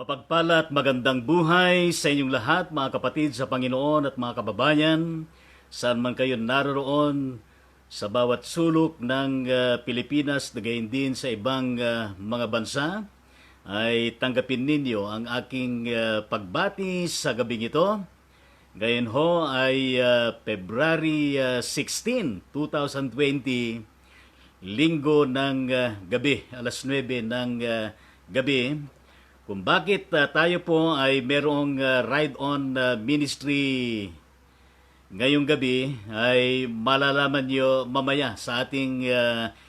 Mapagpala at magandang buhay sa inyong lahat, mga kapatid sa Panginoon at mga kababayan, saan man kayo naroroon sa bawat sulok ng Pilipinas, gayon din sa ibang mga bansa, ay tanggapin ninyo ang aking pagbati sa gabing ito. Gayon ho ay February 16, 2020, linggo ng gabi, alas 9 ng gabi. Kung bakit tayo po ay merong ride-on ministry ngayong gabi ay malalaman nyo mamaya sa ating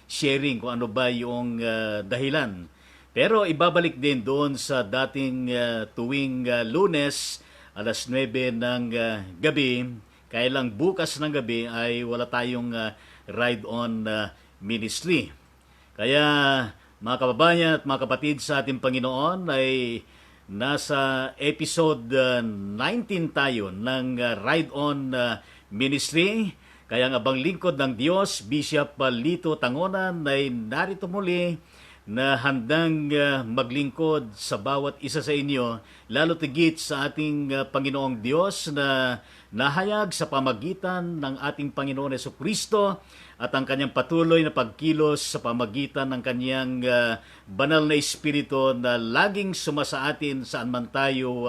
sharing kung ano ba yung dahilan. Pero ibabalik din doon sa dating tuwing Lunes, alas 9 ng gabi. Kaya lang bukas ng gabi ay wala tayong ride-on ministry. Kaya mga kababayan at mga kapatid sa ating Panginoon ay nasa episode 19 tayo ng Ride-On Ministry. Kaya ang abang lingkod ng Diyos, Bishop Lito Tangonan, ay narito muli na handang maglingkod sa bawat isa sa inyo, lalo tigit sa ating Panginoong Diyos na nahayag sa pamagitan ng ating Panginoon Jesucristo at ang kanyang patuloy na pagkilos sa pamagitan ng kanyang banal na Espiritu na laging sumasa atin saan man tayo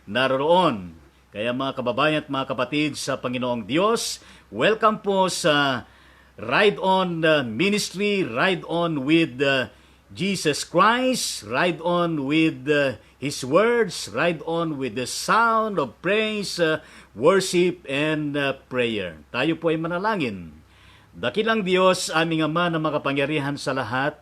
naroroon. Kaya mga kababayan at mga kapatid sa Panginoong Diyos, welcome po sa Ride On Ministry, Ride On with Jesus Christ, ride on with His words, ride on with the sound of praise, worship, and prayer. Tayo po ay manalangin. Dakilang Diyos, aming Ama na makapangyarihan sa lahat,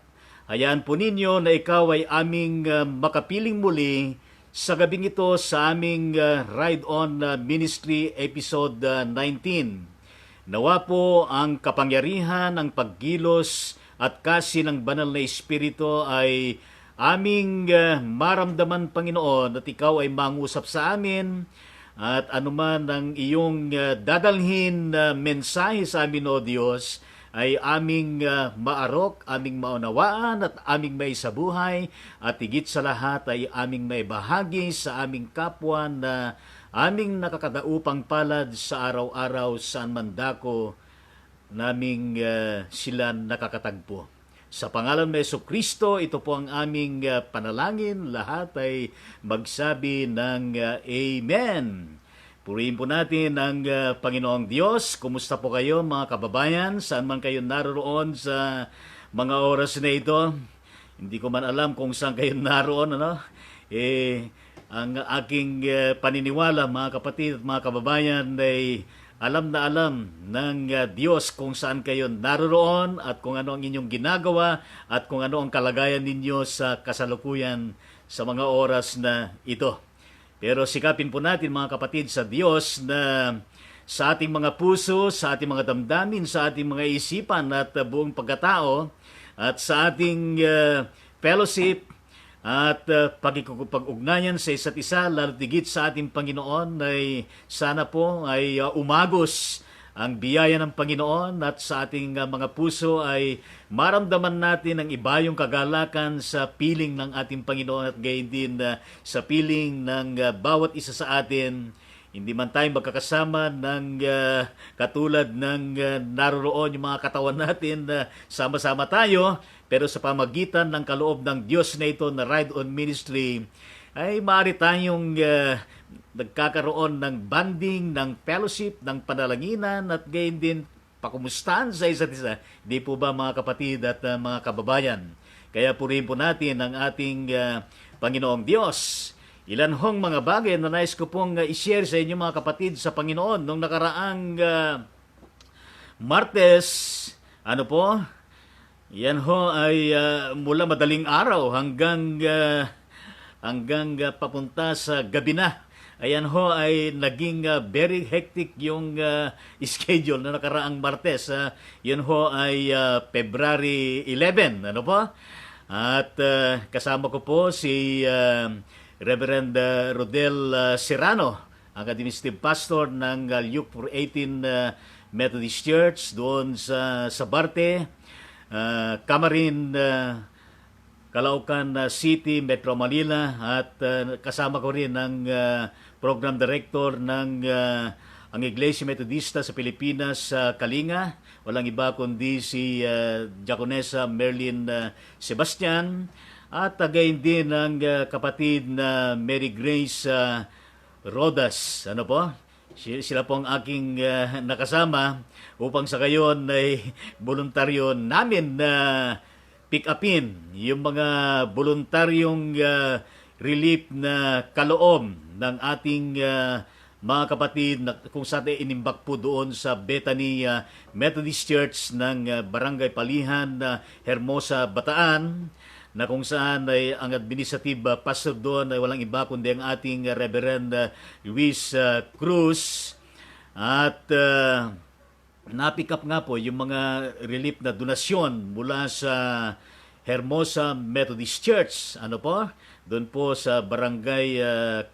hayaan po ninyo na ikaw ay aming makapiling muli sa gabing ito sa aming Ride On Ministry Episode 19. Nawa po ang kapangyarihan, ang paggilos at kasi ng banal na Espiritu ay aming maramdaman, Panginoon, at ikaw ay mangusap sa amin at anuman ang iyong dadalhin na mensahe sa amin, O Diyos, ay aming maarok, aming maunawaan at aming maisabuhay at higit sa lahat ay aming maibahagi sa aming kapwa na aming nakakadaupang palad sa araw-araw saan man dako naming sila nakakatagpo. Sa pangalan ng Jesucristo, ito po ang aming panalangin. Lahat ay magsabi ng Amen. Purihin po natin ang Panginoong Diyos. Kumusta po kayo mga kababayan? Saan man kayo naroroon sa mga oras na ito? Hindi ko man alam kung saan kayo naroon. Ang aking paniniwala mga kapatid at mga kababayan ay alam na alam ng Diyos kung saan kayo naroroon at kung ano ang inyong ginagawa at kung ano ang kalagayan ninyo sa kasalukuyan sa mga oras na ito. Pero sikapin po natin mga kapatid sa Diyos na sa ating mga puso, sa ating mga damdamin, sa ating mga isipan at buong pagkatao at sa ating fellowship at pag-ugnayan sa isa't isa, lalo tigit sa ating Panginoon, ay sana po ay umagos ang biyaya ng Panginoon at sa ating mga puso ay maramdaman natin ang ibayong kagalakan sa piling ng ating Panginoon at gayon din sa piling ng bawat isa sa atin. Hindi man tayo magkakasama ng katulad ng naroroon yung mga katawan natin na sama-sama tayo, pero sa pamagitan ng kaloob ng Diyos na ito na Ride On Ministry, ay maaari tayong nagkakaroon ng banding, ng fellowship, ng panalanginan at gayon din pakumustahan sa isa't isa. Di po ba mga kapatid at mga kababayan? Kaya purihin po natin ang ating Panginoong Diyos. Ilan hong mga bagay na nais ko pong i-share sa inyo mga kapatid sa Panginoon nung nakaraang Martes, yan ho ay mula madaling araw hanggang papunta sa gabi na. Ayan ho ay naging very hectic yung schedule na nakaraang Martes. Yan ho ay February 11. At kasama ko po si Reverend Rodel Serrano, ang administrative pastor ng Luke 418 Methodist Church doon sa Barte. Kamarin Caloocan City, Metro Manila, at kasama ko rin ang program director ng ang Iglesia Metodista sa Pilipinas sa Kalinga. Walang iba kundi si Diaconessa Merlin Sebastian, at gayon din ang kapatid na Mary Grace Rodas. Ano po? Sila po ang aking nakasama upang sa gayon ay voluntaryo namin na pick upin yung mga voluntaryong relief na kaloob ng ating mga kapatid na kung saan inimbak po doon sa Bethany Methodist Church ng Barangay Palihan, Hermosa, Bataan, na kung saan ay ang administrative pastor doon ay walang iba kundi ang ating Reverend Luis Cruz. At na-pick up nga po yung mga relief na donasyon mula sa Hermosa Methodist Church. Ano po? Doon po sa Barangay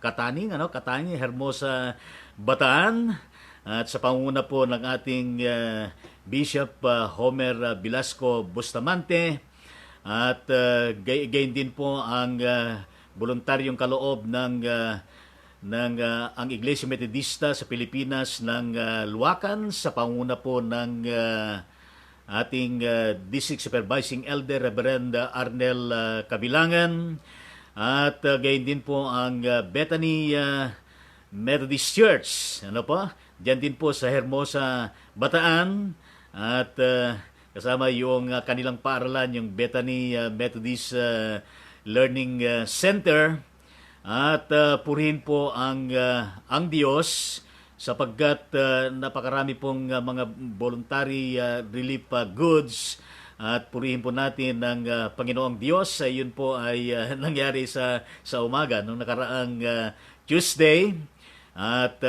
Kataning, Kataning, Hermosa, Bataan. At sa panguna po ng ating Bishop Homer Velasco Bustamante. At gayon din po ang voluntaryong kaloob ng ang Iglesia Metodista sa Pilipinas ng Luacan sa panguna po ng ating District Supervising Elder Reverend Arnel Kabilangan, at gayon din po ang Bethany Methodist Church, ano po? Diyan din po sa Hermosa, Bataan, at kasama yung kanilang paaralan, yung Bethany Methodist Learning Center. At purihin po ang Diyos sapagkat napakarami pong mga voluntary relief goods, at purihin po natin ang Panginoong Diyos. Yun po ay nangyari sa umaga nung nakaraang Tuesday, at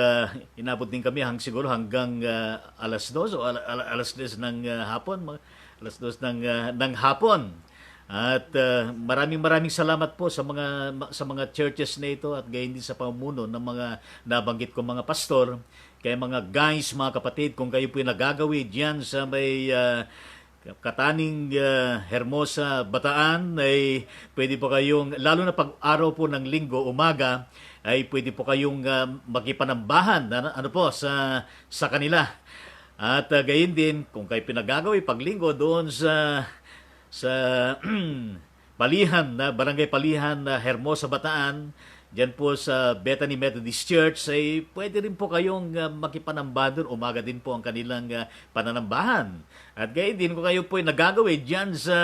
inabot din kami siguro hanggang alas 2 o alas 10 ng hapon, alas 2 ng hapon. At maraming salamat po sa mga churches na ito, at gayon din sa pamumuno ng mga nabanggit ko mga pastor. Kaya mga guys, mga kapatid, kung kayo po nagagawi diyan sa may Kataning, Hermosa, Bataan, ay pwede po kayong, lalo na pag araw po ng linggo, umaga, ay pwede po kayong makipanambahan sa kanila. At gayon din, kung kayo pinagagawi pag linggo doon sa Palihan, Barangay Palihan, Hermosa, Bataan, diyan po sa Bethany Methodist Church, ay pwede rin po kayong makipanamba doon. Umaga din po ang kanilang pananambahan. At gayon din, kung kayo po ay nagagawin diyan sa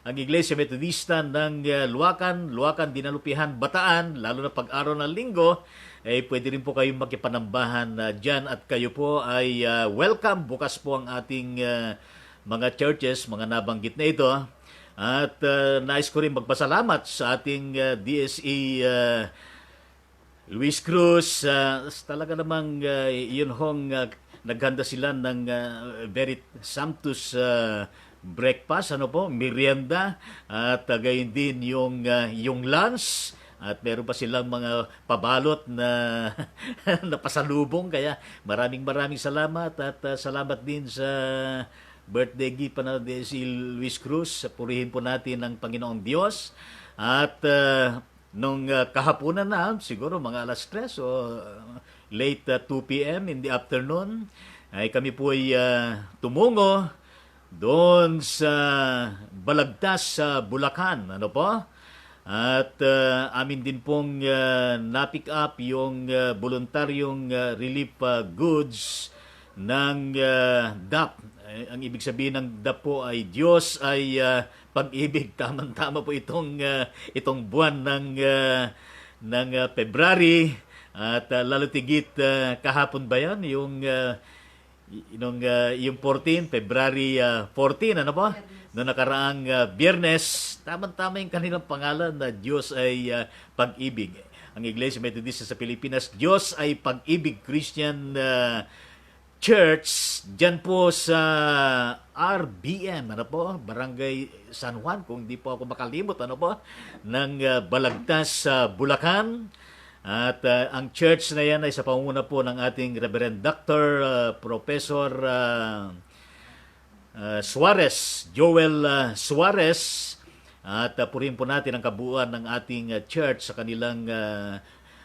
ang Iglesia Metodista ng Luacan, Dinalupihan, Bataan, lalo na pag-araw ng linggo, ay pwede rin po kayong makipanambahan diyan, at kayo po ay welcome. Bukas po ang ating mga churches, mga nabanggit na ito. At nais ko rin magpasalamat sa ating DSE Luis Cruz. Talaga namang yun hong naghanda sila ng very sumptuous breakfast, merienda, at gayon din yung lunch. At meron pa silang mga pabalot na na pasalubong. Kaya maraming salamat, at salamat din sa birthday gift pa na si Luis Cruz. Purihin po natin ang Panginoong Diyos. At nung kahaponan na, siguro mga alas 3 o late 2 p.m. in the afternoon, ay kami po ay tumungo doon sa Balagtas sa Bulacan. Ano po? At amin din pong na-pick up yung voluntaryong relief goods ng DAP. Ang ibig sabihin ng DAP po ay Diyos ay pag-ibig. Tama-tama po itong buwan ng February, at lalo tigit kahapon ba yan? Yung 14, February 14, ano po? Noong nakaraang Biyernes, tama-tama yung kanilang pangalan na Diyos ay pag-ibig. Ang Iglesia Metodista sa Pilipinas, Diyos ay pag-ibig Christian Church, dyan po sa RBM, Barangay San Juan, kung hindi po ako makalimot, ng Balagtas sa Bulacan. At ang church na yan ay sa pangunguna po ng ating Reverend Dr. Professor Suarez, Joel Suarez, At purihin po natin ang kabuuan ng ating church sa kanilang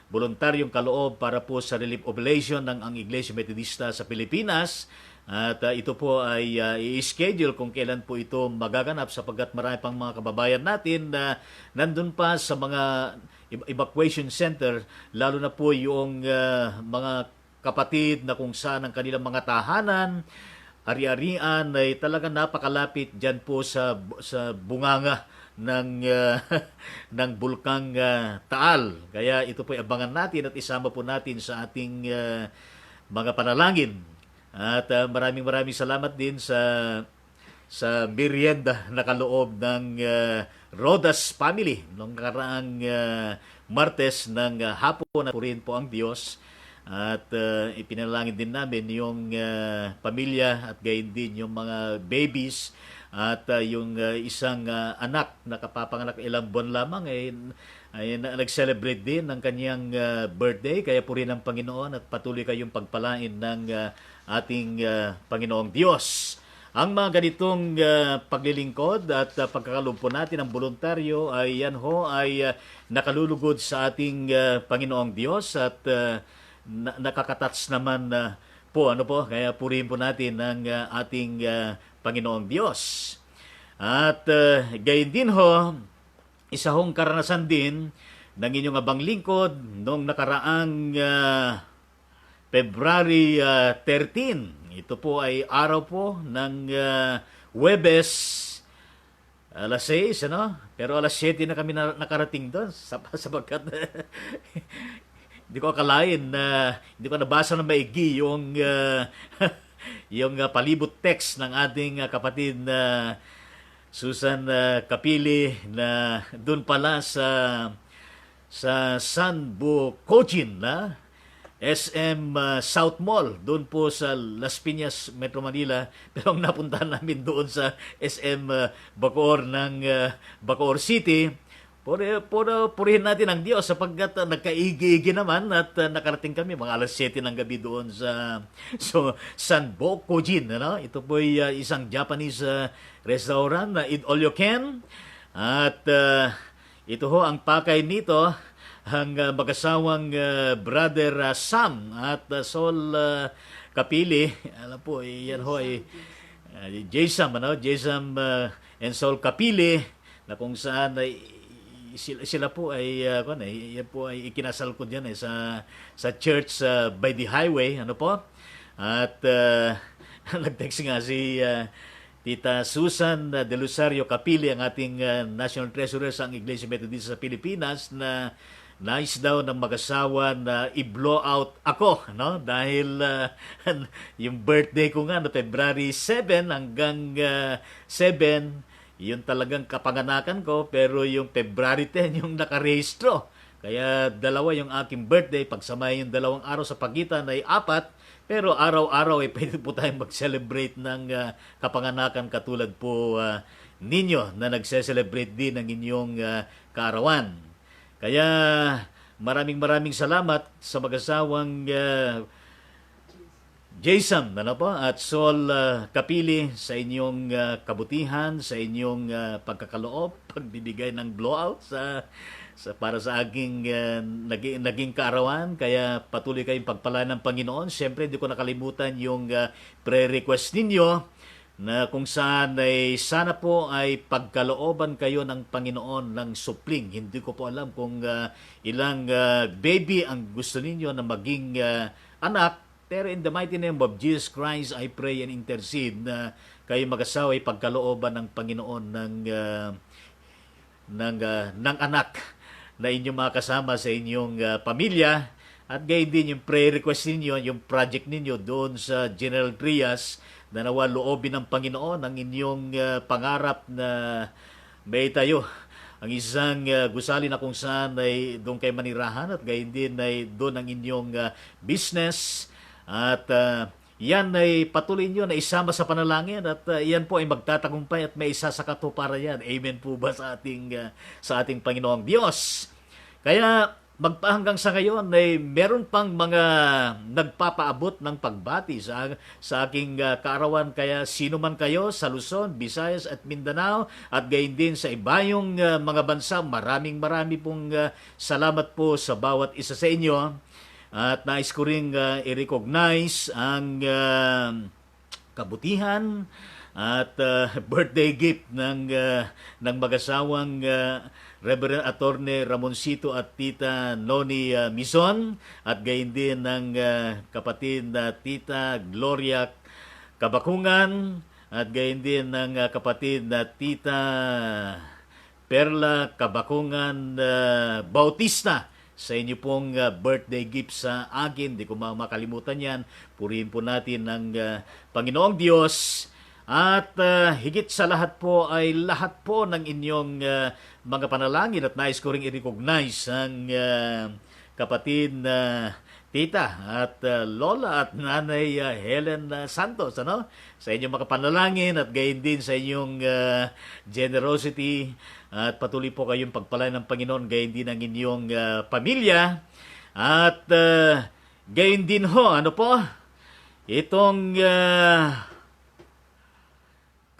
voluntaryong kaloob para po sa relief oblation ng ang Iglesia Metodista sa Pilipinas. At ito po ay i-schedule kung kailan po ito magaganap sapagkat marami pang mga kababayan natin na nandun pa sa mga evacuation center, lalo na po yung mga kapatid na kung saan ang kanilang mga tahanan, ari-arian ay talagang napakalapit dyan po sa bunganga ng ng bulkang Taal. Kaya ito po abangan natin at isama po natin sa ating mga panalangin. At maraming salamat din sa merienda na kaloob ng Rodas family noong karaang Martes ng hapon na purihin po ang Diyos. At ipinalangin din namin yung pamilya at gayon din yung mga babies at yung isang anak na kapapanganak ilang buwan lamang ay nag-celebrate din ng kanyang birthday. Kaya purihin ang Panginoon at patuloy kayong pagpalain ng ating Panginoong Diyos. Ang mga ganitong paglilingkod at pagkakaloob po natin ng voluntaryo ay yan ho ay nakalulugod sa ating Panginoong Diyos at nakakatats naman po kaya purihin po natin ang ating Panginoong Diyos. At gayon din ho, isa hong karanasan din ng inyong abang lingkod noong nakaraang February 13. Ito po ay araw po ng Huwebes, alas 6, Pero alas 7 na kami nakarating doon sapagkat hindi ko akalain na hindi ko nabasa na maigi yung yung palibot text ng ating kapatid na Susan Kapili na doon pala sa San Bocochin na SM South Mall, doon po sa Las Piñas, Metro Manila. Pero ang napuntahan namin doon sa SM Bacoor ng Bacoor City. Purihin natin ang Diyos sapagkat nagkaigi-igi naman at nakarating kami mga alas 7 ng gabi doon sa San Bocochin. Ito po ay isang Japanese restaurant na eat all you can. At ito ho ang pakay nito, ang mag-asawang brother Sam at Sol Kapili. Alam po, yan ho ay J-Sam and Sol Kapili na kung saan sila po ay yan po ay ikinasal ko diyan sa church by the highway at nag-text nga si Tita Susan de Lusario Kapili, ang ating National Treasurer sa Iglesia Metodista sa Pilipinas, na nais daw ng mag-asawa na i-blow out ako, dahil yung birthday ko nga February 7 hanggang 7, yun talagang kapanganakan ko, pero yung February 10 yung nakarehistro. Kaya dalawa yung aking birthday, pagsamahin yung dalawang araw sa pagitan ay 4, pero araw-araw pwede po tayong mag-celebrate ng kapanganakan katulad po ninyo na nagse-celebrate din ng inyong kaarawan. Kaya maraming salamat sa mag-asawang Jason at Sol Kapili sa inyong kabutihan, sa inyong pagkakaloob, pagbibigay ng blowout para sa aking naging kaarawan. Kaya patuloy kayong pagpalain ng Panginoon. Siyempre, hindi ko nakalimutan yung prayer request ninyo na kung saan ay sana po ay pagkalooban kayo ng Panginoon ng supling. Hindi ko po alam kung ilang baby ang gusto ninyo na maging anak. Pero in the mighty name of Jesus Christ, I pray and intercede na kayo mag-asawa ay pagkalooban ng Panginoon ng anak na inyong mga kasama sa inyong pamilya. At gayon din yung prayer request ninyo, yung project ninyo doon sa General Trias, na nawa loobin ng Panginoon ang inyong pangarap na may tayo ang isang gusali na kung saan ay doon kayo manirahan at gayon din ay doon ang inyong business. At yan ay patuloy nyo na isama sa panalangin at yan po ay magtatagumpay at may isa sa katuparan yan. Amen po ba sa ating Panginoong Diyos? Kaya magpahanggang sa ngayon ay meron pang mga nagpapaabot ng pagbati sa aking kaarawan. Kaya sino man kayo sa Luzon, Visayas at Mindanao at gayon din sa ibayong mga bansa, marami pong salamat po sa bawat isa sa inyo. At nais ko ring i-recognize ang kabutihan at birthday gift ng mag-asawang Reverend Attorney Ramoncito at Tita Noni Mison at gayon din ng kapatid na Tita Gloria Kabakungan at gayon din ng kapatid na Tita Perla Kabakungan Bautista sa inyo pong birthday gift sa akin. Di ko makalimutan yan. Purihin po natin ng Panginoong Diyos. At higit sa lahat po ay lahat po ng inyong mga panalangin at nais ko ring i-recognize ang kapatid na tita at lola at nanay Helen Santos, ano? Sa inyong mga panalangin at gayon din sa inyong generosity at patuloy po kayong pagpalain ng Panginoon, gayon din ang inyong pamilya at gayon din ho, ano po? Itong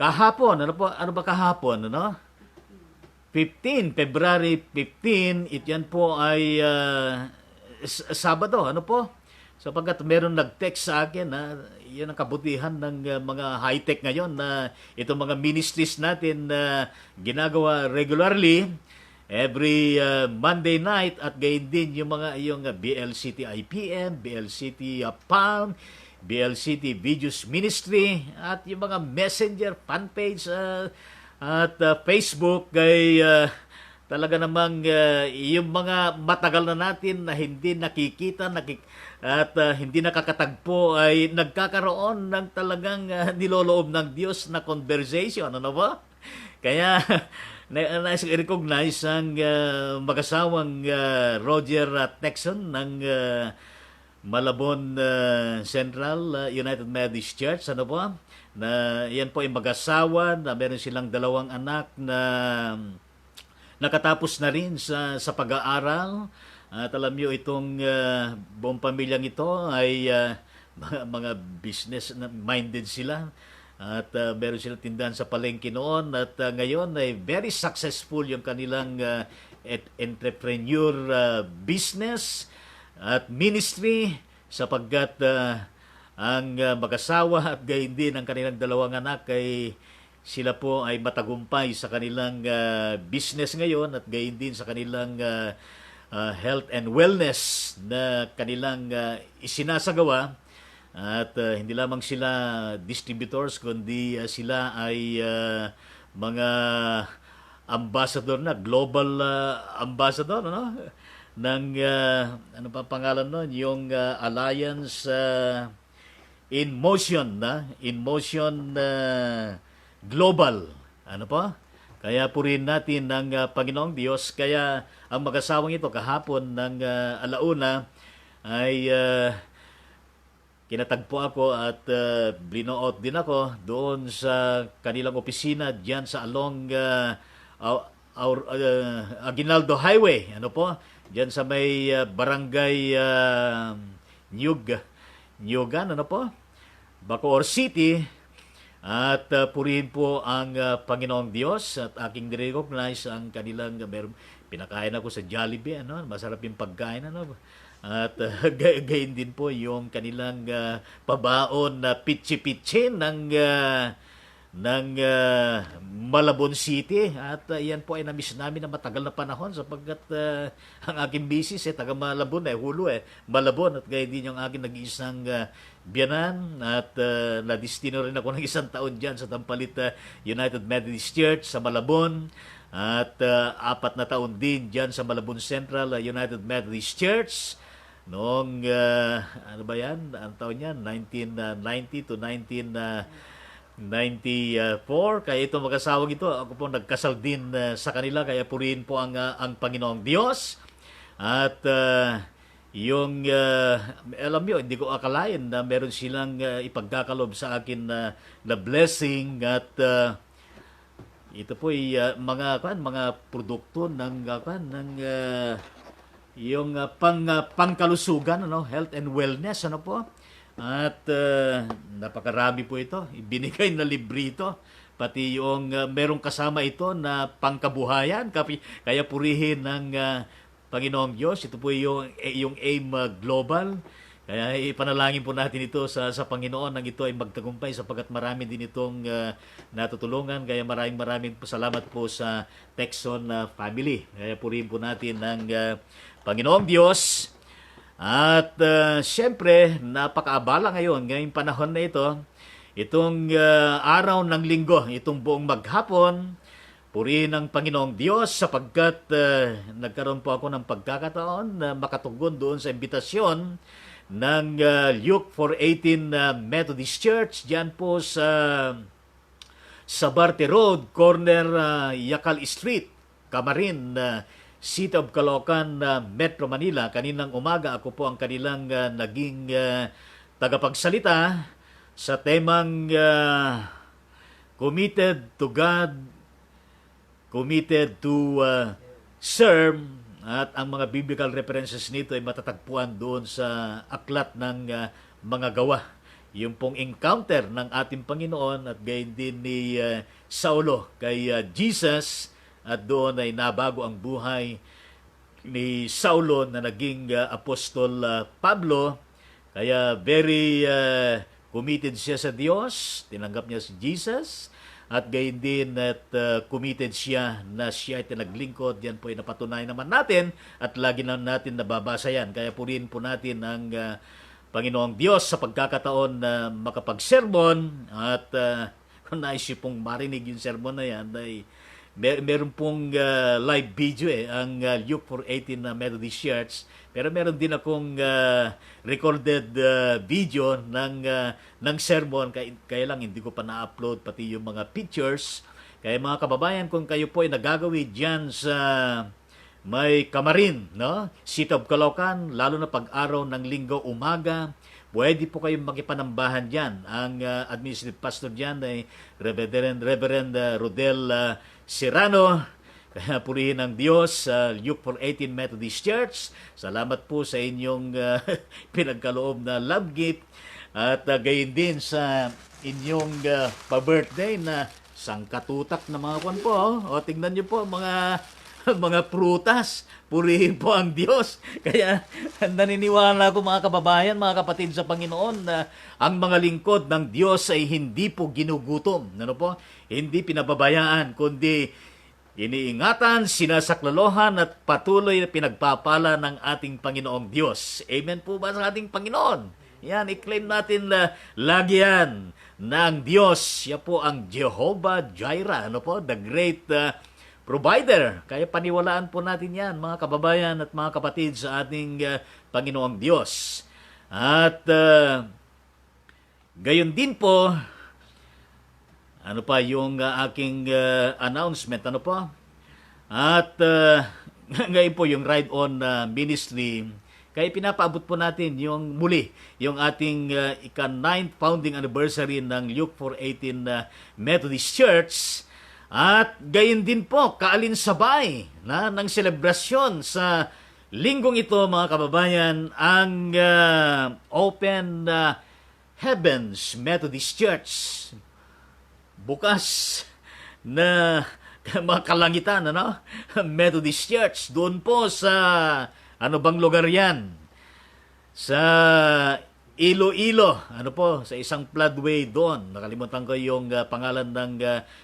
kahapon, ano ba kahapon, ano? 15, February 15, yan po ay Sabado, ano po? Sapagkat meron nag-text sa akin na yun ang kabutihan ng mga high-tech ngayon na itong mga ministries natin na ginagawa regularly every Monday night at gayon din yung BLCT IPM, BLCT Palm, BLCT Videos Ministry at yung mga messenger fanpage at Facebook ay talaga namang yung mga matagal na natin na hindi nakikita at hindi nakakatagpo ay nagkakaroon ng talagang niloloob ng Diyos na conversation, ano ba? Kaya nais i-recognize ang mag-asawang Roger Texon ng Malabon Central United Methodist Church, ano po? Na yan po ay mag-asawa na meron silang 2 anak na nakatapos na rin sa pag-aaral. At alam niyo itong buong pamilyang ito ay mga business minded sila. At meron silang tindahan sa palengke noon at ngayon ay very successful yung kanilang entrepreneur business at ministry sapagkat ang mag-asawa at gayon din ang kanilang 2 anak ay sila po ay matagumpay sa kanilang business ngayon at gayon din sa kanilang health and wellness na kanilang isinasagawa. At hindi lamang sila distributors kundi sila ay mga ambassador na, global ambassador, ano? Ng ano pa pangalan nun? Yung Alliance in Motion Global. Ano po? Kaya purihin natin ng Panginoong Diyos. Kaya ang mag-asawang ito kahapon ng alauna ay kinatagpo ako at blinoot din ako doon sa kanilang opisina diyan sa along Aguinaldo Highway. Ano po? Diyan sa may barangay Nyugan, ano po? Bacoor City. At purihin po ang Panginoong Diyos at aking recognize ang kanilang pinakain ako sa Jollibee, ano? Masarap yung pagkain, ano? At gayon din po yung kanilang pabaon na pitsi-pitsi ng Malabon City at yan po ay na-miss namin na matagal na panahon sapagkat ang aking misis taga Malabon Hulo Malabon at gayon din yung aking nag-iisang biyanan at nadistino rin ako ng 1 taon dyan sa Tampalit United Methodist Church sa Malabon at 4 na taon din dyan sa Malabon Central United Methodist Church noong ano ba yan? Ang taon yan? 1990 to 1994. Kaya ito mag-asawang ito, ako po nagkasal din sa kanila, kaya purihin po ang Panginoong Diyos. At yung alam nyo, hindi ko akalain na meron silang ipagkakalob sa akin na blessing at ito po ay mga produkto ng yung pangkalusugan, ano, health and wellness, ano po. At napakarami po ito. Ibinigay na libre ito. Pati yung merong kasama ito na pangkabuhayan. Kaya purihin ng Panginoong Diyos. Ito po yung aim global. Kaya ipanalangin po natin ito sa Panginoon nang ito ay magtagumpay sapagkat marami din itong natutulungan. Kaya maraming salamat po sa Texon family. Kaya purihin po natin ng Panginoong Diyos. At siyempre, napakaabala ngayong panahon na ito. Itong araw ng linggo, itong buong maghapon, purihin ang Panginoong Diyos sapagkat nagkaroon po ako ng pagkakataon na makatugon doon sa imbitasyon ng Luke 418 Methodist Church diyan po sa Barte Road, corner Yacal Street, Camarin, City of Caloocan, Metro Manila. Kaninang umaga ako po ang kanilang naging tagapagsalita sa temang committed to God, committed to serve, at ang mga biblical references nito ay matatagpuan doon sa aklat ng mga gawa. Yung pong encounter ng ating Panginoon at gayon din ni Saulo kay Jesus, at doon ay nabago ang buhay ni Saulo na naging Apostol Pablo. Kaya very committed siya sa Diyos, tinanggap niya si Jesus, at gayon din at committed siya na siya ay tinaglingkod. Yan po ay napatunayan naman natin at lagi na natin nababasa yan. Kaya purihin po natin ang Panginoong Diyos sa pagkakataon na makapagsermon, at kung nais niyo pong marinig yung sermon na yan, ay meron pong live video ang Luke 418 na Methodist Church. Pero meron din akong recorded video ng sermon, kaya lang hindi ko pa na-upload pati yung mga pictures. Kaya mga kababayan, kung kayo po ay nagagawid diyan sa may Camarin, no? City of Caloocan, lalo na pag-araw ng linggo umaga, pwede po kayong makipanambahan diyan. Ang administrative pastor diyan ay Reverend Rodel Serrano. Kaya purihin ang Diyos sa Luke 418 Methodist Church. Salamat po sa inyong pinagkaloob na love gift. At gayon din sa inyong pa-birthday na sangkatutak na mga kwan po. O tingnan niyo po mga prutas. Purihin po ang Diyos. Kaya naniniwala ko mga kababayan, mga kapatid sa Panginoon, na ang mga lingkod ng Diyos ay hindi po ginugutom. Ano po? Hindi pinababayaan, kundi iniingatan, sinasaklalohan at patuloy na pinagpapala ng ating Panginoong Diyos. Amen po ba sa ating Panginoon? Yan, i-claim natin na lagi yan na ang Diyos, siya po ang Jehovah Jireh, ano po? The great provider. Kaya paniwalaan po natin yan, mga kababayan at mga kapatid sa ating Panginoong Diyos. At gayon din po, ano pa yung aking announcement, ano po? At ngayon po yung Ride On Ministry, kaya pinapaabot po natin yung muli, yung ating ika-9th founding anniversary ng Luke 418 Methodist Church. At gayon din po, kaalinsabay ng selebrasyon sa linggong ito, mga kababayan, ang Open Heavens Methodist Church. Bukas na mga kalangitan, ano? Methodist Church. Doon po sa, ano bang lugar yan? Sa Iloilo. Ano po? Sa isang floodway doon. Nakalimutan ko yung pangalan ng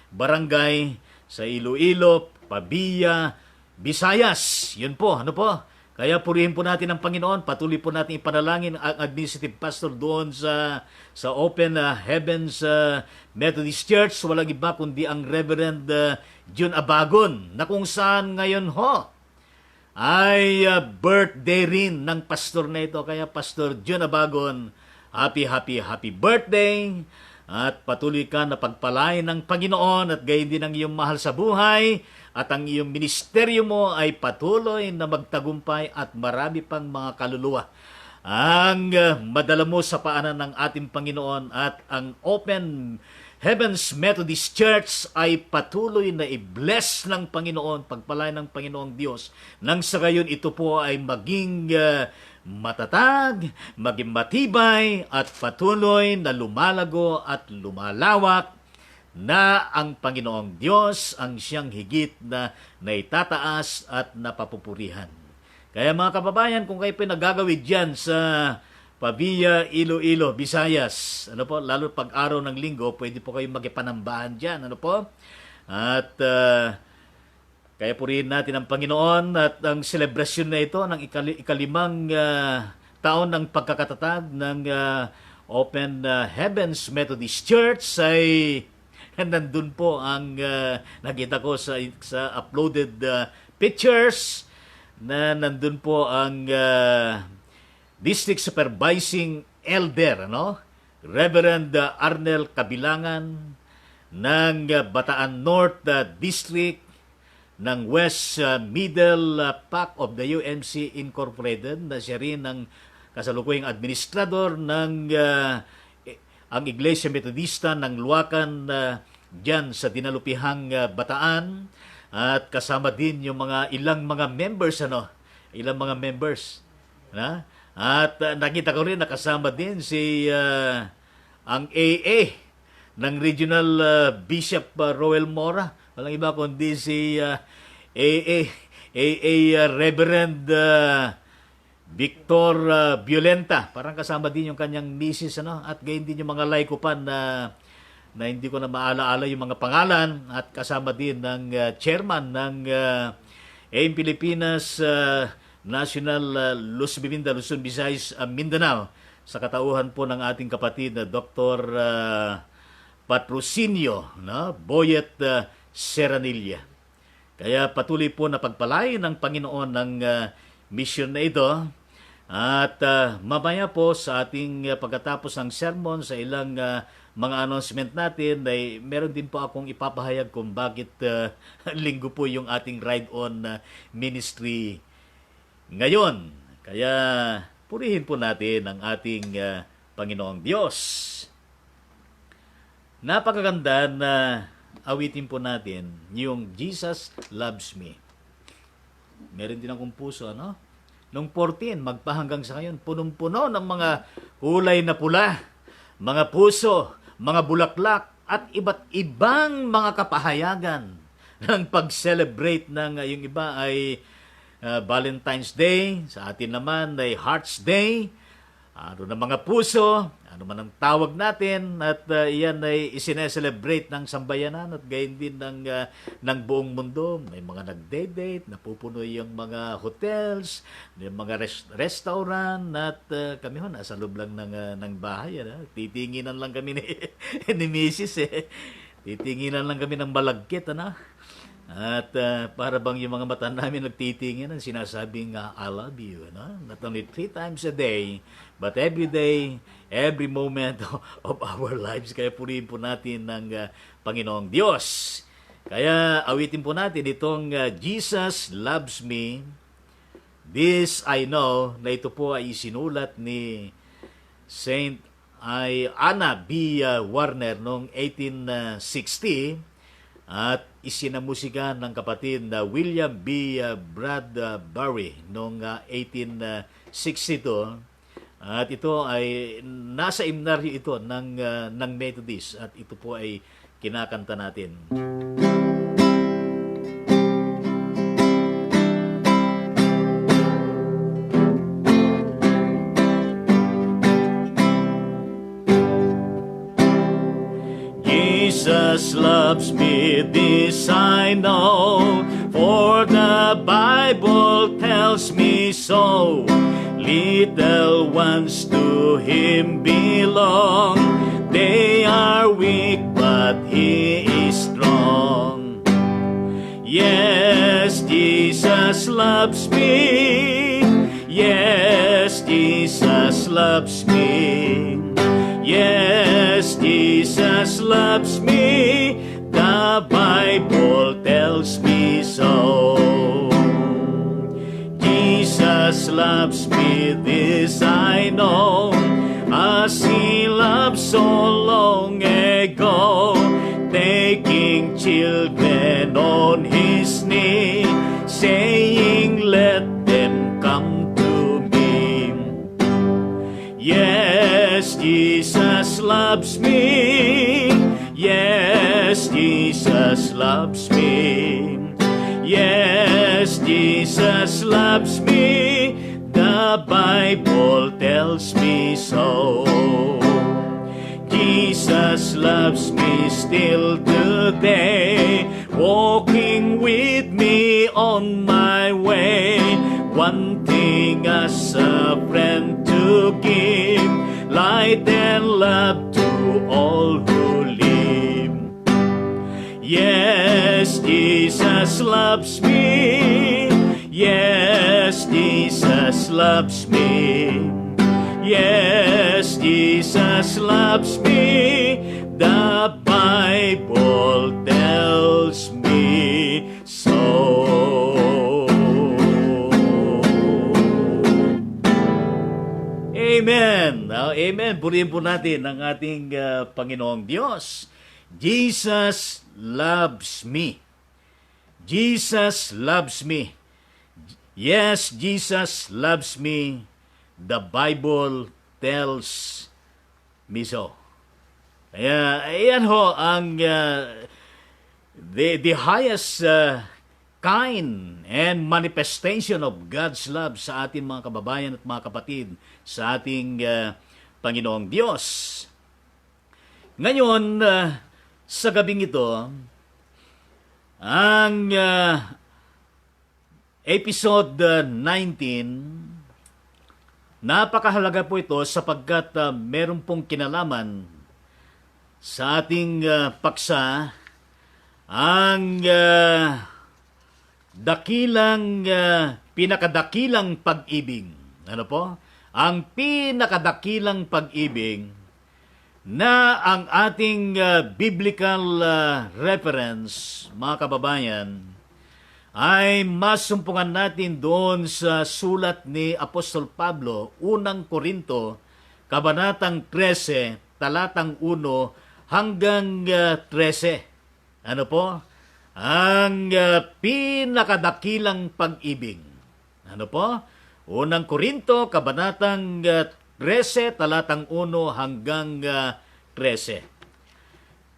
barangay sa Iloilo, Pabia, Visayas. Yun po. Ano po? Kaya purihin po natin ang Panginoon. Patuloy po natin ipanalangin ang administrative pastor doon sa Open Heavens Methodist Church. Walang iba kundi ang Reverend Jun Abagon, na kung saan ngayon ho ay birthday rin ng pastor na ito. Kaya Pastor Jun Abagon, happy birthday. At patuloy ka na pagpalain ng Panginoon at gayon din ang iyong mahal sa buhay. At ang iyong ministeryo mo ay patuloy na magtagumpay at marami pang mga kaluluwa ang madala mo sa paanan ng ating Panginoon. At ang Open Heaven's Methodist Church ay patuloy na i-bless ng Panginoon, pagpalain ng Panginoong Diyos, nang sa gayon ito po ay maging matatag, maging matibay at patuloy na lumalago at lumalawak na ang Panginoong Diyos ang siyang higit na naitataas at napapupurihan. Kaya mga kababayan, kung kayo pinagagawid dyan sa Pavia, Iloilo, Visayas, lalo pag araw ng linggo, pwede po kayo magipanambahan dyan, At kaya purihin natin ang Panginoon at ang selebrasyon na ito ng ikalimang taon ng pagkakatatag ng Open Heavens Methodist Church ay nandun po ang nakita ko sa uploaded pictures na nandun po ang District Supervising Elder, Reverend Arnel Kabilangan ng Bataan North District ng West Middle PAC of the UMC Incorporated, na siya rin ang kasalukuyang administrador ng ang Iglesia Metodista ng Luacan dyan sa Dinalupihang Bataan, at kasama din yung ilang mga members na? At nakita ko rin nakasama din si ang AA ng Regional Bishop Roel Mora. Walang iba kundi si AA Reverend Victor Violenta. Parang kasama din yung kanyang misis, at gayon din yung mga laiko pa na hindi ko na maalaala yung mga pangalan, at kasama din ng chairman ng AIM Pilipinas National Luzon, Visayas, Mindanao, sa katauhan po ng ating kapatid na Dr. Patrocinio Boyet Seranilla. Kaya patuloy po na pagpalain ng Panginoon ng mission na ito. At mamaya po sa ating pagkatapos ng sermon, sa ilang mga announcement natin, ay meron din po akong ipapahayag kung bakit linggo po yung ating ride-on ministry ngayon. Kaya purihin po natin ang ating Panginoong Diyos. Napakaganda na awitin po natin yung Jesus Loves Me. Meron din akong puso, Nung 14, magpahanggang sa ngayon, punong-puno ng mga kulay na pula, mga puso, mga bulaklak, at iba't ibang mga kapahayagan ng pag-celebrate ng yung iba ay Valentine's Day, sa atin naman ay Heart's Day, ng mga puso, ano man ang tawag natin, at iyan ay isineselebrate ng sambayanan at gayon din ng buong mundo. May mga nagde-date, napupuno yung mga hotels, yung mga restaurant, at kami nasa loob lang ng bahay. Titinginan lang kami ni Mrs. Titinginan lang kami ng balagkit. At para bang yung mga mata namin nagtitingin ang sinasabing I love you, not only 3 times a day, but every day, every moment of our lives. Kaya purihin po natin ng Panginoong Diyos. Kaya awitin po natin itong Jesus Loves Me. This I know, na ito po ay isinulat ni Saint Anna B. Warner noong 1860, at isinamusika ng kapatid na William B. Bradbury noong 1862. At ito ay nasa himnaryo ito ng Methodist, at ito po ay kinakanta natin. Jesus loves me, this I know, for the Bible tells me so. Little ones to Him belong, they are weak but He is strong. Yes, Jesus loves me, yes, Jesus loves me. Yes, Jesus loves me, the Bible tells me so. Jesus loves me, this I know, as He loved so long ago. children on his knee, saying, let them come to me. Yes, Jesus loves me. Yes, Jesus loves me. Yes, Jesus loves me. The Bible tells me so. Jesus loves me still today, walking with me on my way, wanting as a friend to give light and love to all who live. Yes, Jesus loves me. Yes, Jesus loves me. Yes, Jesus loves me. The Bible tells me so. Amen. Amen. Purihin po natin ang ating Panginoong Diyos. Jesus loves me. Jesus loves me. Yes, Jesus loves me. The Bible tells me so. Kaya, ayan ho ang the highest kind and manifestation of God's love sa ating mga kababayan at mga kapatid, sa ating Panginoong Diyos. Ngayon, sa gabing ito, ang episode 19, napakahalaga po ito sapagkat meron pong kinalaman sa ating paksa ang pinakadakilang pag-ibig. Ano po? Ang pinakadakilang pag-ibig na ang ating biblical reference, mga kababayan, ay masumpungan natin doon sa sulat ni Apostol Pablo, unang Korinto, kabanatang 13, talatang 1 hanggang 13. Ano po? Ang pinakadakilang pag-ibig. Ano po? Unang Korinto, kabanatang 13, talatang 1 hanggang 13.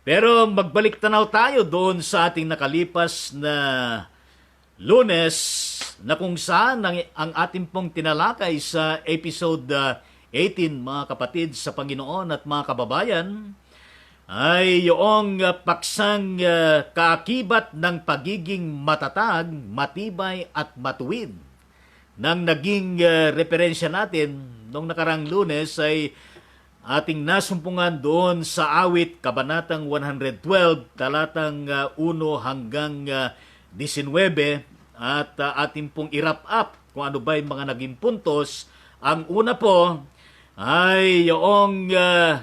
Pero magbalik tanaw tayo doon sa ating nakalipas na Lunes, na kung saan ang ating pong tinalakay sa episode 18, mga kapatid sa Panginoon at mga kababayan, ay yung paksang kaakibat ng pagiging matatag, matibay at matuwid. Nang naging referensya natin nung nakarang Lunes ay ating nasumpungan doon sa awit kabanatang 112, talatang 1 hanggang 19, at ating pong i-wrap up kung ano ba yung mga naging puntos. Ang una po ay yung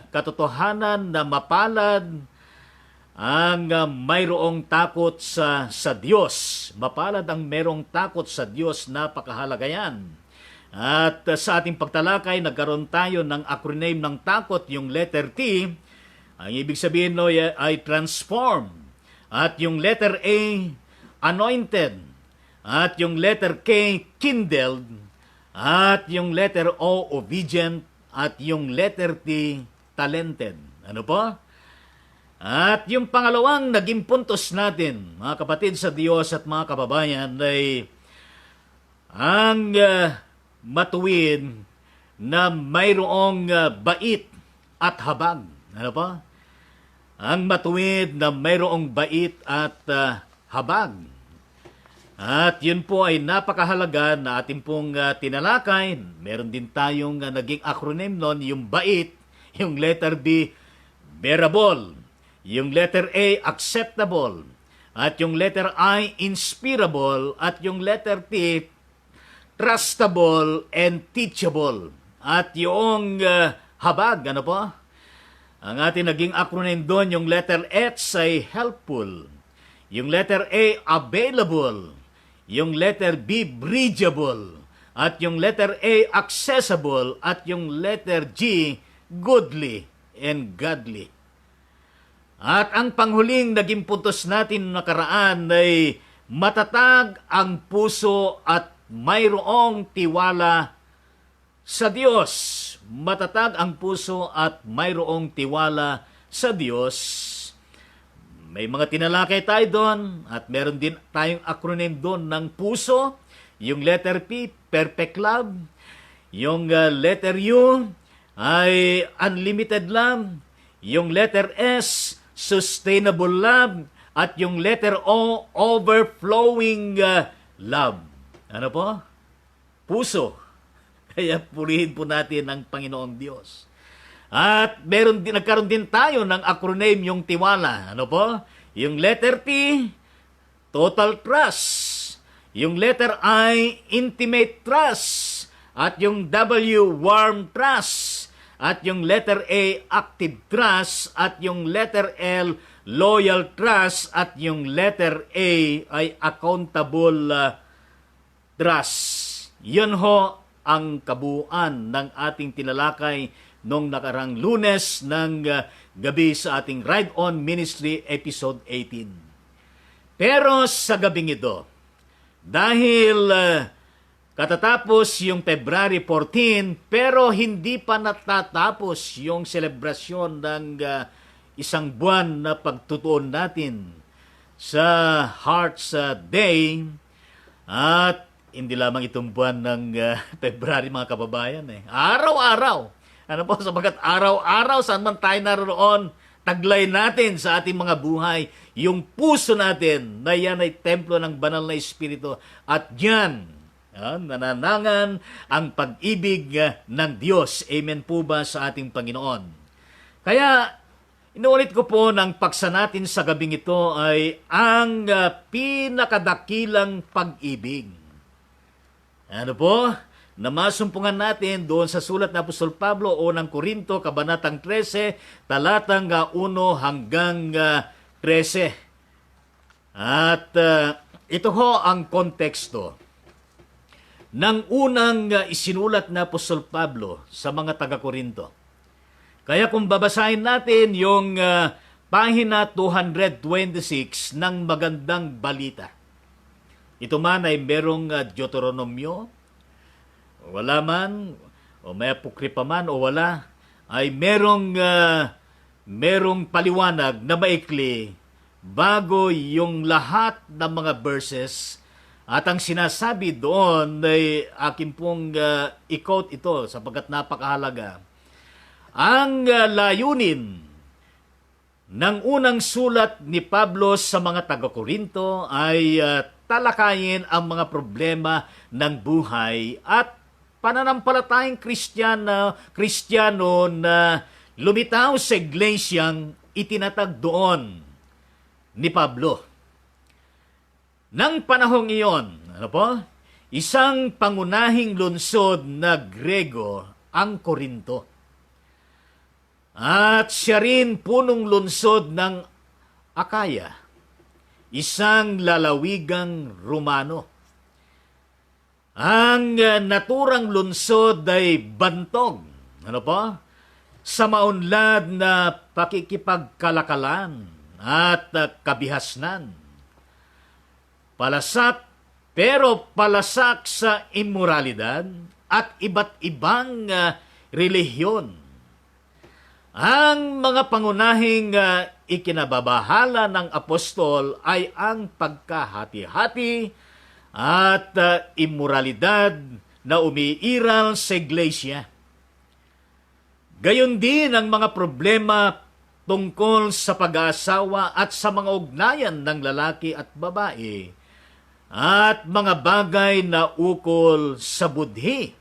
katotohanan na mapalad ang mayroong takot sa Diyos. Mapalad ang mayroong takot sa Diyos, napakahalaga yan. At sa ating pagtalakay, nagkaroon tayo ng acronym ng takot, yung letter T. Ang ibig sabihin no, ay transform. At yung letter A, anointed. At yung letter K, kindled. At yung letter O, obedient. At yung letter T, talented. Ano po? At yung pangalawang naging puntos natin, mga kapatid sa Diyos at mga kababayan, ay ang matuwid na mayroong bait at habag. Ano po? Ang matuwid na mayroong bait at habag. At yun po ay napakahalaga na ating pong tinalakay. Meron din tayong naging acronym nun, yung bait, yung letter B, bearable, yung letter A, acceptable, at yung letter I, inspirable, at yung letter T, trustable and teachable. At yung habag, ano po? Ang ating naging acronym doon, yung letter H ay helpful, yung letter A, available, yung letter B, bridgeable, at yung letter A, accessible, at yung letter G, goodly and godly. At ang panghuling naging puntos natin nakaraan ay matatag ang puso at mayroong tiwala sa Diyos. Matatag ang puso at mayroong tiwala sa Diyos. May mga tinalakay tayo doon at meron din tayong acronym doon ng puso. Yung letter P, perfect love. Yung letter U ay unlimited love. Yung letter S, sustainable love. At yung letter O, overflowing love. Ano po? Puso. Kaya purihin po natin ang Panginoong Diyos. At nagkaroon din tayo ng acronym yung tiwala. Ano po? Yung letter T, total trust. Yung letter I, intimate trust. At yung W, warm trust. At yung letter A, active trust. At yung letter L, loyal trust. At yung letter A ay accountable trust. Yun ho ang kabuuan ng ating tinalakay nung nakarang Lunes ng gabi sa ating Ride On Ministry Episode 18. Pero sa gabing ito, dahil katatapos yung February 14, pero hindi pa natatapos yung selebrasyon ng isang buwan na pagtutuon natin sa Hearts Day. At hindi lamang itong buwan ng February, mga kababayan. Araw-araw. Ano po, sabagat araw-araw, saan man tayo naroon, taglay natin sa ating mga buhay, yung puso natin na yan ay templo ng banal na Espiritu. At yan, nananangan ang pag-ibig ng Diyos. Amen po ba sa ating Panginoon? Kaya, inuulit ko po ng paksa natin sa gabing ito ay ang pinakadakilang pag-ibig. Ano po? Na masumpungan natin doon sa sulat na Apostol Pablo o ng Korinto, Kabanatang 13, talatang 1 hanggang 13. At ito ho ang konteksto ng unang isinulat na Apostol Pablo sa mga taga-Korinto. Kaya kung babasahin natin yung pahina 226 ng Magandang Balita, ito man ay merong Deuteronomyo, wala man, o may apokripa man o wala, ay merong paliwanag na maikli bago yung lahat ng mga verses. At ang sinasabi doon ay akin pong i-quote ito sapagkat napakahalaga. Ang layunin ng unang sulat ni Pablo sa mga taga-Korinto ay talakayin ang mga problema ng buhay at pananampalatayang Kristiyano na lumitaw sa iglesyang itinatag doon ni Pablo. Nang panahong iyon, isang pangunahing lungsod na Grego ang Korinto. At siya rin punong lungsod ng Akaya, isang lalawigang Romano. Ang naturang lungsod ay bantog, sa maunlad na pakikipagkalakalan at kabihasnan. Palasak sa immoralidad at iba't ibang relihiyon. Ang mga pangunahing ikinababahala ng apostol ay ang pagkahati-hati at immoralidad na umiiral sa iglesia. Gayon din ang mga problema tungkol sa pag-aasawa at sa mga ugnayan ng lalaki at babae at mga bagay na ukol sa budhi.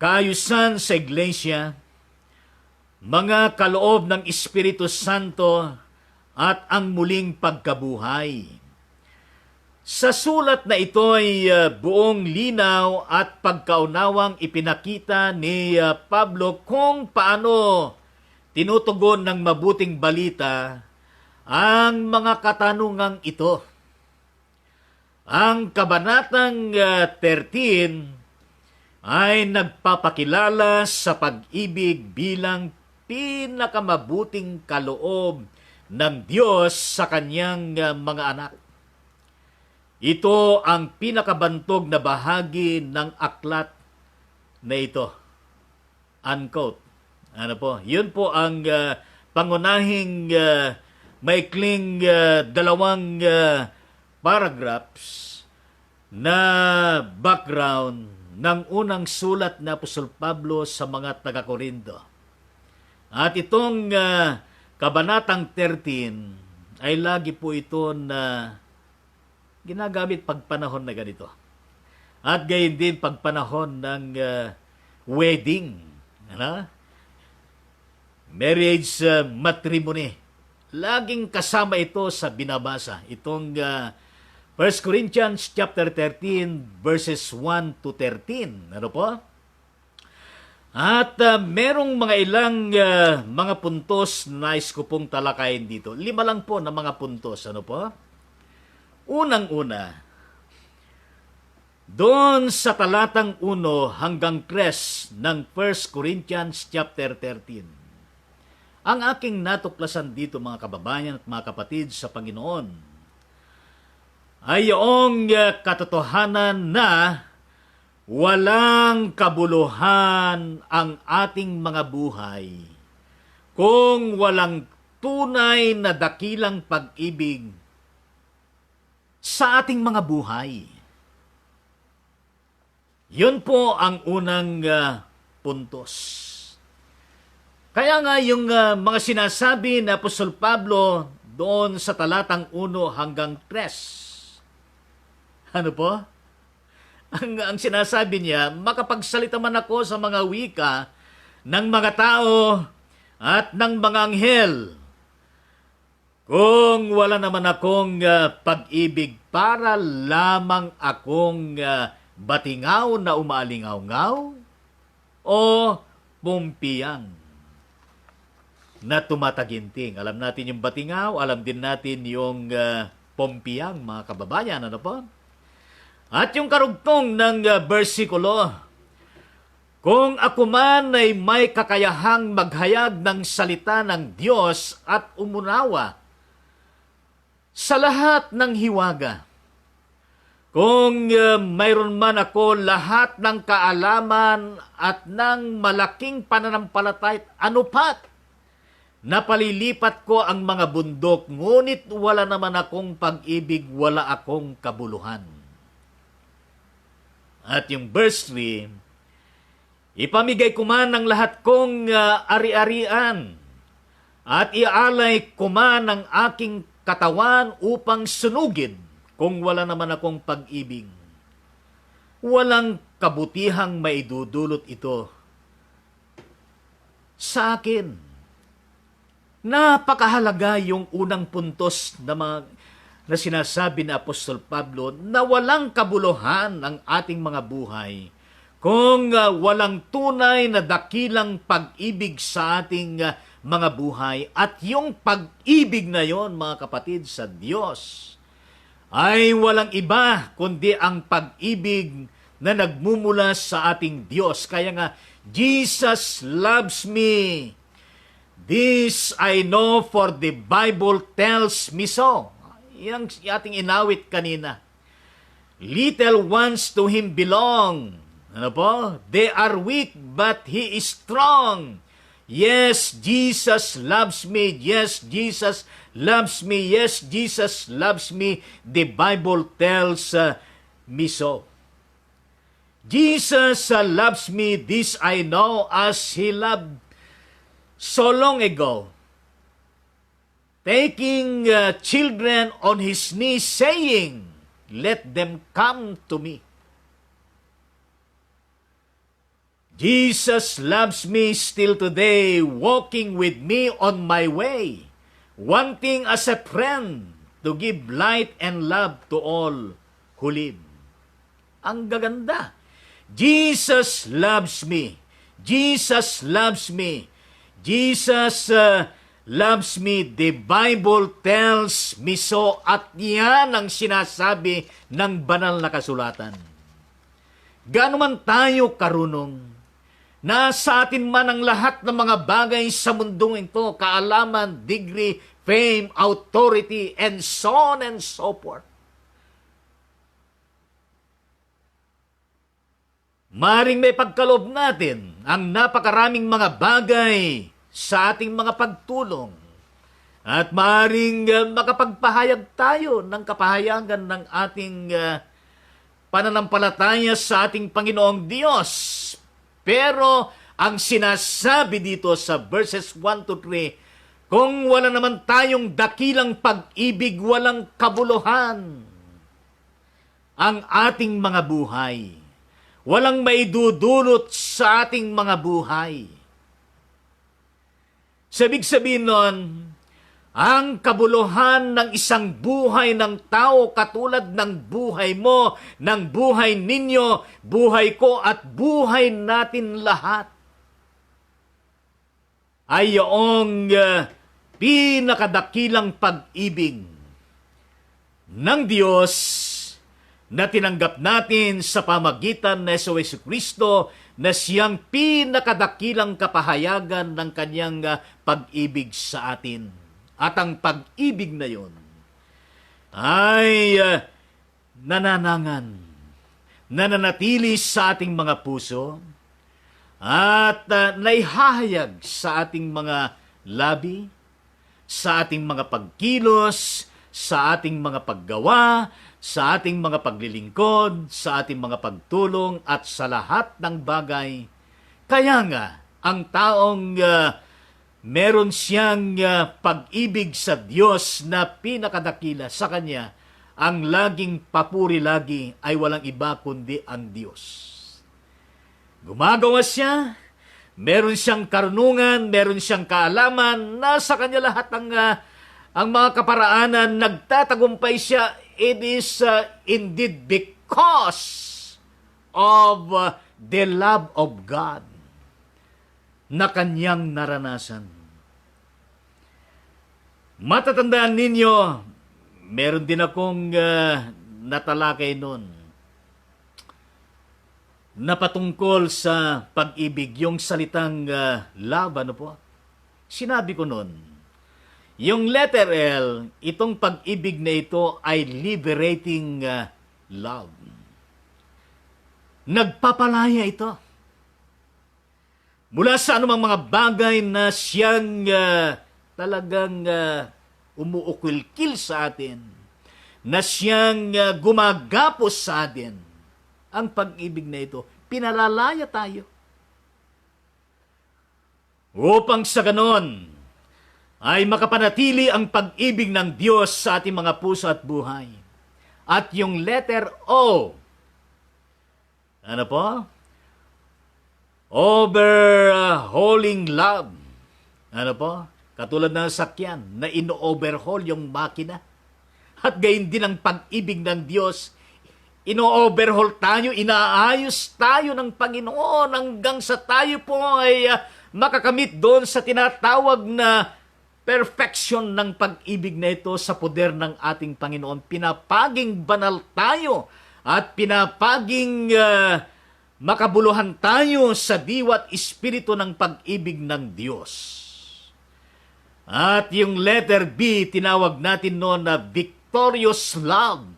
Kaayusan sa iglesia, mga kaloob ng Espiritu Santo at ang muling pagkabuhay. Sa sulat na ito ay buong linaw at pagkaunawang ipinakita ni Pablo kung paano tinutugon ng mabuting balita ang mga katanungang ito. Ang Kabanatang 13 ay nagpapakilala sa pag-ibig bilang pinakamabuting kaloob ng Diyos sa kanyang mga anak. Ito ang pinakabantog na bahagi ng aklat na ito. Unquote. Ano po? Yun po ang pangunahing maikling dalawang paragraphs na background ng unang sulat na Apostol Pablo sa mga taga-Korinto. At itong Kabanatang 13 ay lagi po ito na ginagamit pagpanahon na ganito. At gayon din pagpanahon ng wedding. Ano? Marriage matrimony. Laging kasama ito sa binabasa. Itong 1 Corinthians chapter 13 verses 1 to 13. Ano po? At merong mga ilang mga puntos na nais ko pong talakayin dito. 5 lang po na mga puntos. Ano po? Unang-una, doon sa talatang 1 hanggang 3 ng 1 Corinthians chapter 13. Ang aking natuklasan dito mga kababayan at mga kapatid sa Panginoon ay yung katotohanan na walang kabuluhan ang ating mga buhay kung walang tunay na dakilang pag-ibig sa ating mga buhay. Yun po ang unang puntos. Kaya nga yung mga sinasabi na Apostol Pablo doon sa talatang 1 hanggang 3. Ano po? Ang sinasabi niya, makapagsalita man ako sa mga wika ng mga tao at ng mga anghel. Kung wala naman akong pag-ibig, para lamang akong batingaw na umaalingaw-ngaw o pumpiyang na tumataginting. Alam natin yung batingaw, alam din natin yung pompiyang, mga kababayan. Ano po? At yung karugtong ng bersikulo, kung ako man ay may kakayahang maghayag ng salita ng Diyos at umunawa sa lahat ng hiwaga, kung mayroon man ako lahat ng kaalaman at ng malaking pananampalataya, ano pat, napalilipat ko ang mga bundok, ngunit wala naman akong pag-ibig, wala akong kabuluhan. At yung verse 3, ipamigay ko man ang lahat kong ari-arian at ialay ko man ang aking katawan upang sunugin kung wala naman akong pag-ibig. Walang kabutihang maidudulot ito sa akin. Napakahalaga yung unang puntos na sinasabi ni Apostol Pablo na walang kabuluhan ang ating mga buhay kung walang tunay na dakilang pag-ibig sa ating mga buhay. At yung pag-ibig na yon, mga kapatid, sa Diyos ay walang iba kundi ang pag-ibig na nagmumula sa ating Diyos. Kaya nga, Jesus loves me. This I know, for the Bible tells me so. Yan ang ating inawit kanina. Little ones to Him belong. Ano po? They are weak, but He is strong. Yes, Jesus loves me. Yes, Jesus loves me. Yes, Jesus loves me. The Bible tells me so. Jesus loves me. This I know, as He loved so long ago, taking children on His knees, saying, let them come to me. Jesus loves me still today, walking with me on my way, wanting as a friend to give light and love to all who live. Ang gaganda. Jesus loves me. Jesus loves me. Jesus loves me. The Bible tells me so. At yan ang sinasabi ng banal na kasulatan. Gaano man tayo karunong, Nasa atin man ang lahat ng mga bagay sa mundong ito, kaalaman, degree, fame, authority, and so on and so forth. Maring may pagkaloob natin ang napakaraming mga bagay sa ating mga pagtulong. At maring makapagpahayag tayo ng kapahayagan ng ating pananampalataya sa ating Panginoong Diyos. Pero ang sinasabi dito sa verses 1 to 3, kung wala naman tayong dakilang pag-ibig, walang kabuluhan ang ating mga buhay. Walang maidudulot sa ating mga buhay. Sabig sabihin nun, ang kabuluhan ng isang buhay ng tao katulad ng buhay mo, ng buhay ninyo, buhay ko at buhay natin lahat ay yung pinakadakilang pag-ibig ng Diyos na tinanggap natin sa pamagitan ng Jesucristo na siyang pinakadakilang kapahayagan ng kanyang pag-ibig sa atin. At ang pag-ibig na yon ay nananatili sa ating mga puso at naihahayag sa ating mga labi, sa ating mga pagkilos, sa ating mga paggawa, sa ating mga paglilingkod, sa ating mga pagtulong at sa lahat ng bagay. Kaya nga, ang taong meron siyang pag-ibig sa Diyos na pinakadakila sa Kanya, ang laging papuri lagi ay walang iba kundi ang Diyos. Gumagawa siya, meron siyang karunungan, meron siyang kaalaman, nasa Kanya lahat ang mga kaparaanan, nagtatagumpay siya. It is indeed because of the love of God na kanyang naranasan. Matatandaan ninyo, meron din akong natalakay noon na patungkol sa pag-ibig, yung salitang love, ano po? Sinabi ko noon, yung letter L, itong pag-ibig na ito ay liberating love. Nagpapalaya ito mula sa anumang mga bagay na siyang talagang umuukilkil sa atin, na siyang gumagapos sa atin. Ang pag-ibig na ito, pinalalaya tayo. Upang sa ganon, ay makapanatili ang pag-ibig ng Diyos sa ating mga puso at buhay. At yung letter O, ano po? Overhauling love. Ano po? Katulad ng sakyan na ino-overhaul yung makina. At gayon din ang pag-ibig ng Diyos. Ino-overhaul tayo, inaayos tayo ng Panginoon hanggang sa tayo po ay makakamit doon sa tinatawag na perfection ng pag-ibig na ito sa poder ng ating Panginoon. Pinapaging banal tayo at pinapaging makabuluhan tayo sa diwa't espiritu ng pag-ibig ng Diyos. At yung letter B, tinawag natin noon na victorious love.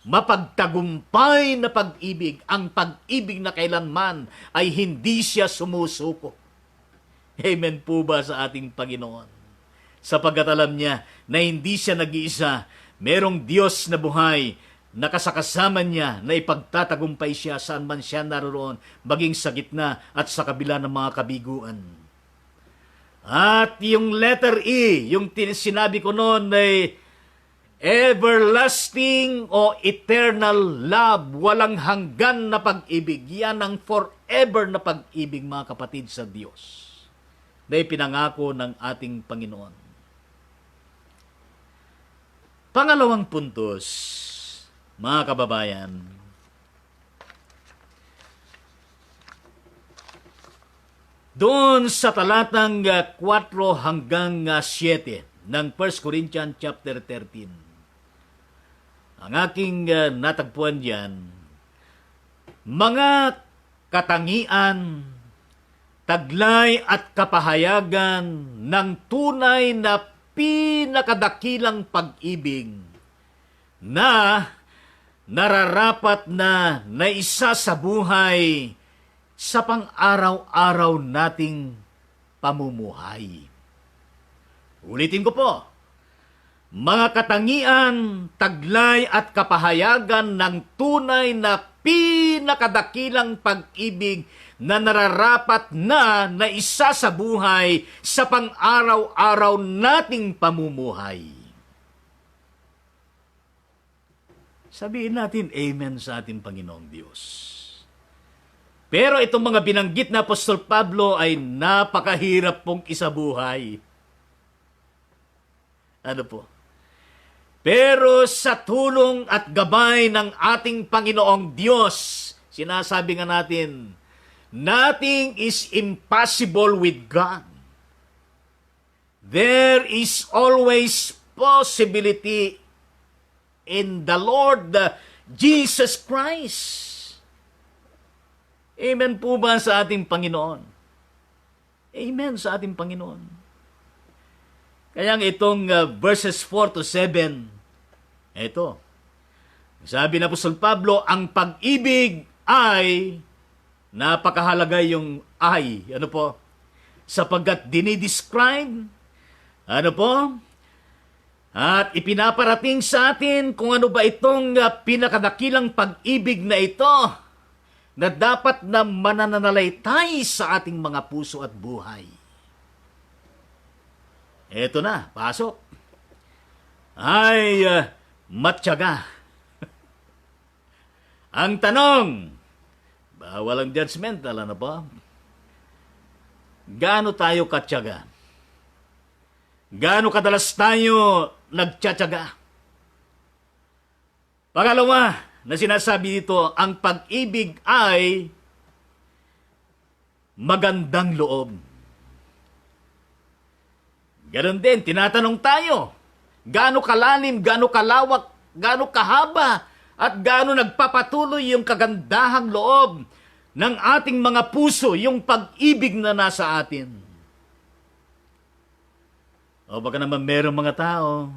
Mapagtagumpay na pag-ibig. Ang pag-ibig na kailanman ay hindi siya sumusuko. Amen po ba sa ating Panginoon? Sapagkat alam niya na hindi siya nag-iisa. Merong Diyos na buhay, nakasakasama niya na ipagtatagumpay siya saan man siya naroon, maging sa gitna at sa kabila ng mga kabiguan. At yung letter E, yung sinabi ko noon ay everlasting o eternal love, walang hanggan na pag-ibig. Yan ang forever na pag-ibig, mga kapatid sa Diyos, na ipinangako ng ating Panginoon. Pangalawang puntos, mga kababayan, doon sa talatang 4 hanggang 7 ng 1 Corinthians chapter 13, ang aking natagpuan diyan, mga katangian taglay at kapahayagan ng tunay na pinakadakilang pag-ibig na nararapat na naisa sa buhay sa pang-araw-araw nating pamumuhay. Ulitin ko po, mga katangian, taglay at kapahayagan ng tunay na pinakadakilang pag-ibig na nararapat na naisa sa buhay sa pang-araw-araw nating pamumuhay. Sabihin natin amen sa ating Panginoong Diyos. Pero itong mga binanggit na Apostol Pablo ay napakahirap pong isabuhay. Ano po? Pero sa tulong at gabay ng ating Panginoong Diyos, sinasabi nga natin, nothing is impossible with God. There is always possibility in the Lord Jesus Christ. Amen po ba sa ating Panginoon? Amen sa ating Panginoon. Kaya itong verses 4 to 7, ito, sabi na Apostol Pablo, ang pag-ibig ay, napakahalaga yung ay, ano po, sapagkat dinidescribe, ano po, at ipinaparating sa atin kung ano ba itong pinakadakilang pag-ibig na ito na dapat na mananalaitay sa ating mga puso at buhay. Eto na, pasok. Ay, matyaga. Ang tanong, bawal ang judgmental, ano po? Gaano tayo katyaga? Gaano kadalas tayo nagtsatsaga? Pangalawa na sinasabi dito, ang pag-ibig ay magandang loob. Ganon din, tinatanong tayo, gaano kalalim, gaano kalawak, gaano kahaba, at gaano nagpapatuloy yung kagandahang loob ng ating mga puso, yung pag-ibig na nasa atin. O baka naman merong mga tao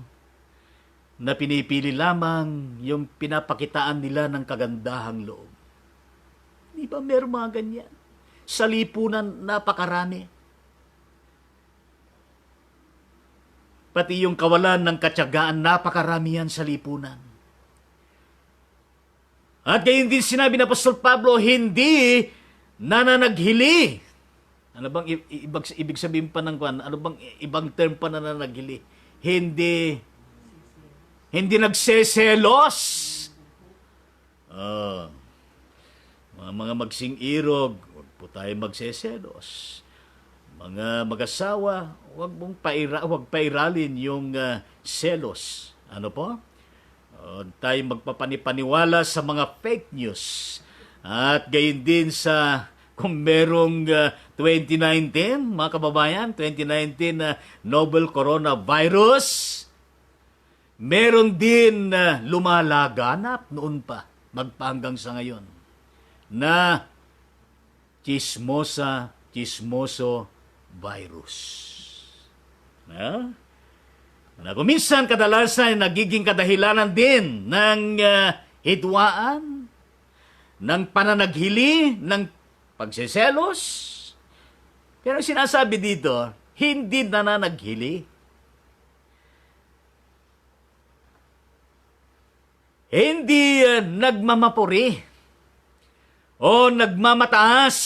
na pinipili lamang yung pinapakitaan nila ng kagandahang loob. Di ba merong mga ganyan? Sa lipunan, napakarami. Pati yung kawalan ng katyagaan, napakarami yan sa lipunan. At gayon din sinabi ng Apostol Pablo, hindi nananaghili. Ano bang ibig sabihin pa ng kwan? Ano bang ibang term pa nananaghili? Hindi nagseselos. Mga magsing-irog, huwag po tayo magseselos. Mga mag-asawa, huwag pairalin yung selos. Ano po? Tayo magpapanipaniwala sa mga fake news. At gayon din sa kung merong 2019, mga kababayan, 2019 na novel coronavirus, meron din lumalaganap noon pa, magpahanggang sa ngayon, na chismoso virus. Na kuminsan kadalasan nagiging kadahilanan din ng hidwaan, ng pananaghili, ng pagseselos. Pero sinasabi dito, hindi nananaghili. Hindi nagmamapuri o nagmamataas.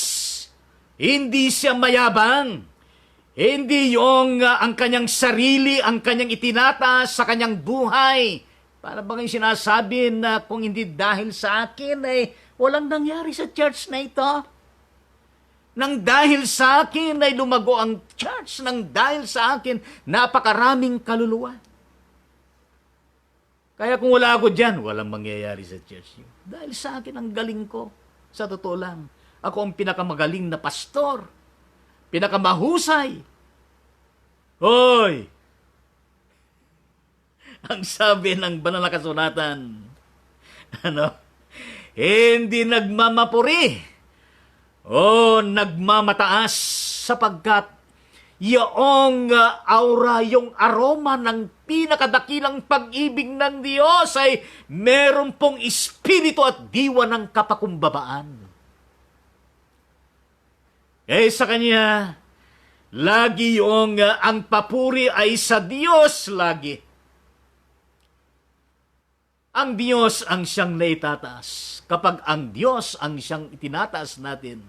Hindi siya mayabang. Hindi yung ang kanyang sarili, ang kanyang itinataas sa kanyang buhay. Para bang yung sinasabi na kung hindi dahil sa akin, walang nangyari sa church na ito. Nang dahil sa akin ay lumago ang church. Nang dahil sa akin, napakaraming kaluluwa. Kaya kung wala ako dyan, walang mangyayari sa church. Dahil sa akin, ang galing ko. Sa totoo lang, ako ang pinakamagaling na pastor. Pinakamahusay. Hoy! Ang sabi ng banal na kasulatan, hindi nagmamapuri o nagmamataas sapagkat yaong aura, yung aroma ng pinakadakilang pag-ibig ng Diyos ay meron pong espiritu at diwa ng kapakumbabaan. Kaya sa Kanya, lagi yung ang papuri ay sa Diyos lagi. Ang Diyos ang siyang naitataas. Kapag ang Diyos ang siyang itinataas natin,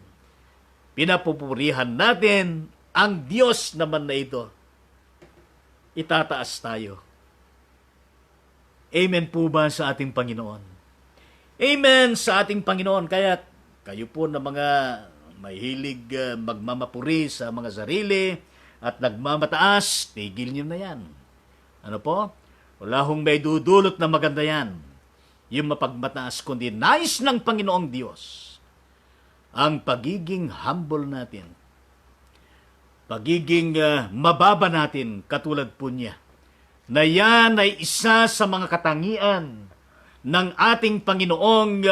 pinapupurihan natin ang Diyos naman na ito, itataas tayo. Amen po ba sa ating Panginoon? Amen sa ating Panginoon. Kaya kayo po na mga mahilig magmamapuri sa mga sarili at nagmamataas, tigil niyo na yan. Ano po? Wala hong may dudulot na maganda yan. Yung mapagmataas, kundi nais ng Panginoong Diyos ang pagiging humble natin. Pagiging mababa natin katulad po niya. Na yan ay isa sa mga katangian ng ating Panginoong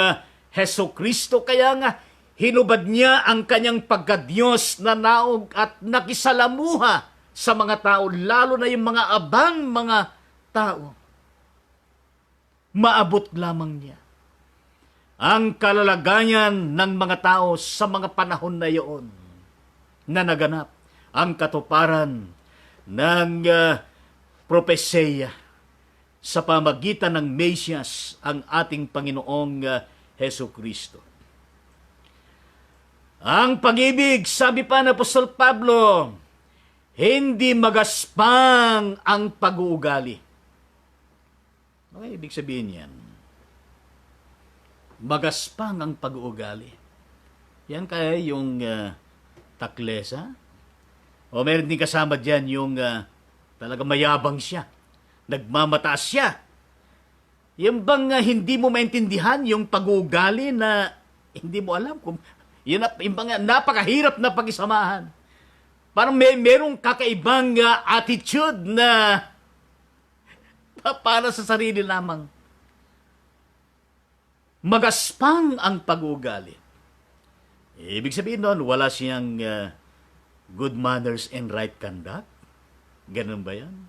Heso Kristo. Kaya nga, hinubad niya ang kanyang pagka-Diyos na naog at nakisalamuha sa mga tao, lalo na yung mga abang mga tao. Maabot lamang niya ang kalalagayan ng mga tao sa mga panahon na iyon na naganap ang katuparan ng propesya sa pamagitan ng Mesias, ang ating Panginoong Heso Kristo. Ang pag-ibig, sabi pa ng Apostol Pablo, hindi magaspang ang pag-uugali. Ano ibig sabihin yan? Magaspang ang pag-uugali. Yan kaya yung taklesa? O meron din kasama dyan yung talaga mayabang siya. Nagmamataas siya. Yan bang hindi mo maintindihan yung pag-uugali na hindi mo alam kung yun yung bang napakahirap na pagisamahan. Parang merong kakaibang attitude na para sa sarili lamang. Magaspang ang pag-uugali. Ibig sabihin doon, wala siyang good manners and right conduct. Ganun ba yan?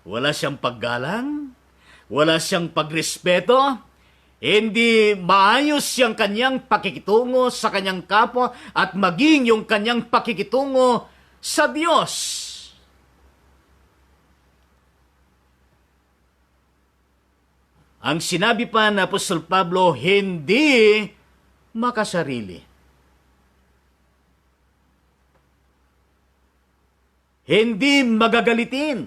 Wala siyang paggalang, wala siyang pagrespeto, hindi maayos yung kanyang pakikitungo sa kanyang kapwa at maging yung kanyang pakikitungo sa Diyos. Ang sinabi pa na Apostol Pablo, hindi makasarili. Hindi magagalitin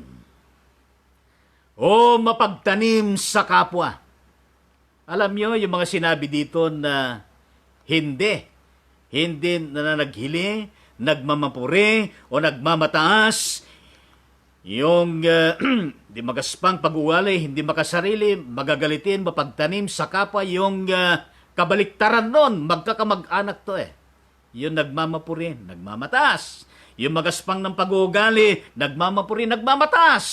o mapagtanim sa kapwa. Alam nyo, yung mga sinabi dito na hindi na naghili, nagmamapuri o nagmamataas, yung di magaspang pag-uwalay, hindi makasarili, magagalitin, mapagtanim sa kapwa, yung kabaliktaran nun, magkakamag-anak to eh. Yung nagmamapuri, nagmamataas. Yung magaspang ng pag-uugali, nagmamapuri, nagmamataas.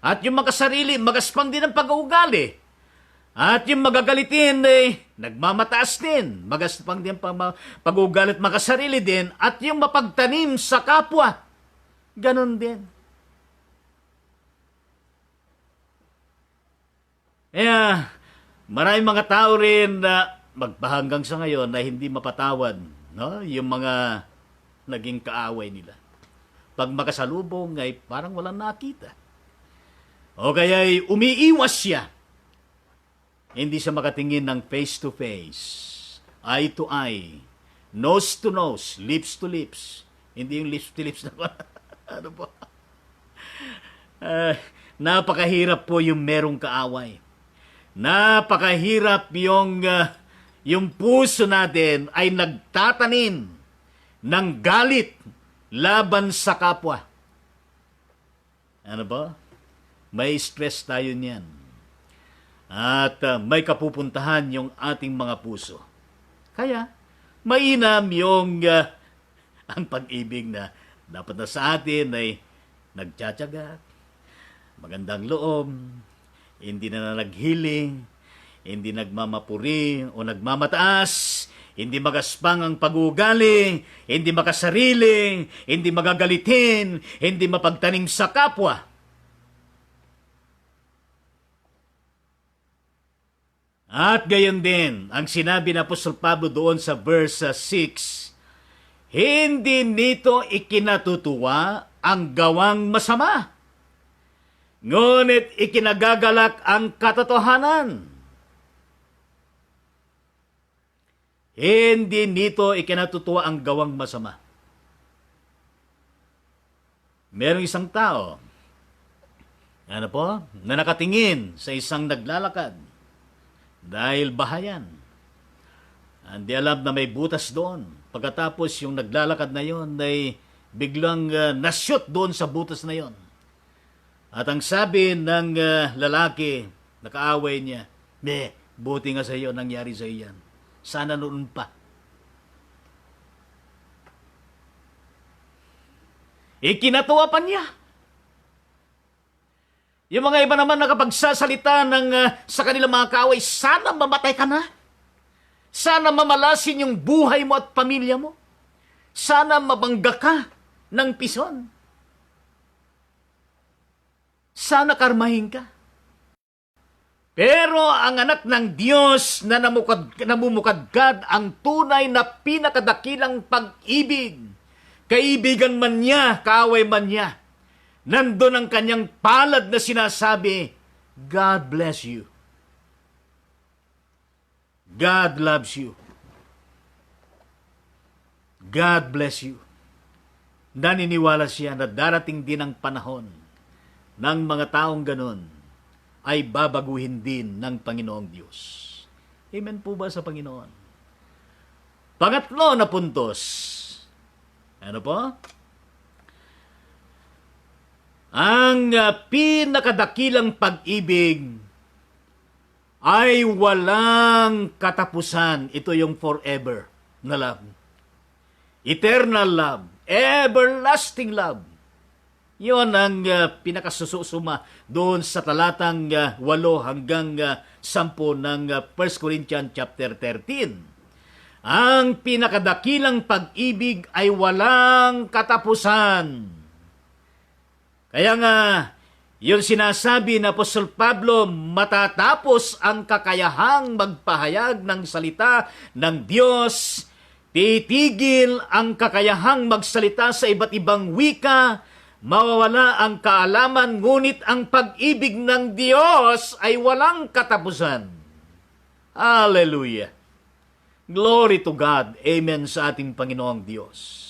At yung makasarili, magaspang din ang pag-uugali. At yung magagalitin, nagmamataas din. Magaspang din ang pag-uugali at makasarili din. At yung mapagtanim sa kapwa, ganun din. Maraming mga tao rin na magpahanggang sa ngayon na hindi mapatawad, no? Yung mga naging kaaway nila. Pag makasalubong ay parang walang nakita. O kaya'y umiiwas siya. Hindi siya makatingin ng face to face, eye to eye, nose to nose, lips to lips. Hindi yung lips to lips na ano po? Napakahirap po yung merong kaaway. Napakahirap yung puso natin ay nagtatanim ng galit laban sa kapwa. Ano ba? May stress tayo niyan. At may kapupuntahan yung ating mga puso. Kaya, mainam yung ang pag-ibig na dapat na sa atin ay nagtsatsaga, magandang loob, hindi na naghiling, hindi nagmamapuri o nagmamataas, hindi magaspang ang pag-uugali, hindi makasarili, hindi magagalitin, hindi mapagtanim sa kapwa. At gayon din, ang sinabi ni Apostol Pablo doon sa verse 6, hindi nito ikinatutuwa ang gawang masama, ngunit ikinagagalak ang katotohanan. Hindi nito ikinatutuwa ang gawang masama. Merong isang tao, na nakatingin sa isang naglalakad dahil bahayan. Hindi alam na may butas doon. Pagkatapos yung naglalakad na yon ay biglang nasyot doon sa butas na yon. At ang sabi ng lalaki, nakaaway niya, buti nga sa iyo nangyari sa iyan. Sana noon pa. Ikinatuwa pa niya. Yung mga iba naman nakapagsasalita sa kanilang mga kaaway, sana mamatay ka na. Sana mamalasin yung buhay mo at pamilya mo. Sana mabangga ka ng pison. Sana karmahin ka. Pero ang anak ng Diyos na namumukadkad ang tunay na pinakadakilang pag-ibig, kaibigan man niya, kaaway man niya, nandun ang kanyang palad na sinasabi, God bless you. God loves you. God bless you. Naniniwala siya na darating din ang panahon ng mga taong ganun ay babaguhin din ng Panginoong Diyos. Amen po ba sa Panginoon? Pangatlo na puntos. Ano po? Ang pinakadakilang pag-ibig ay walang katapusan. Ito yung forever na love. Eternal love. Everlasting love. Yon ang pinakasusuma doon sa talatang 8 hanggang 10 ng 1 Corinthians chapter 13. Ang pinakadakilang pag-ibig ay walang katapusan. Kaya nga, yun sinasabi na Apostol Pablo, matatapos ang kakayahang magpahayag ng salita ng Diyos, titigil ang kakayahang magsalita sa iba't ibang wika, mawawala ang kaalaman, ngunit ang pag-ibig ng Diyos ay walang katapusan. Hallelujah! Glory to God. Amen sa ating Panginoong Diyos.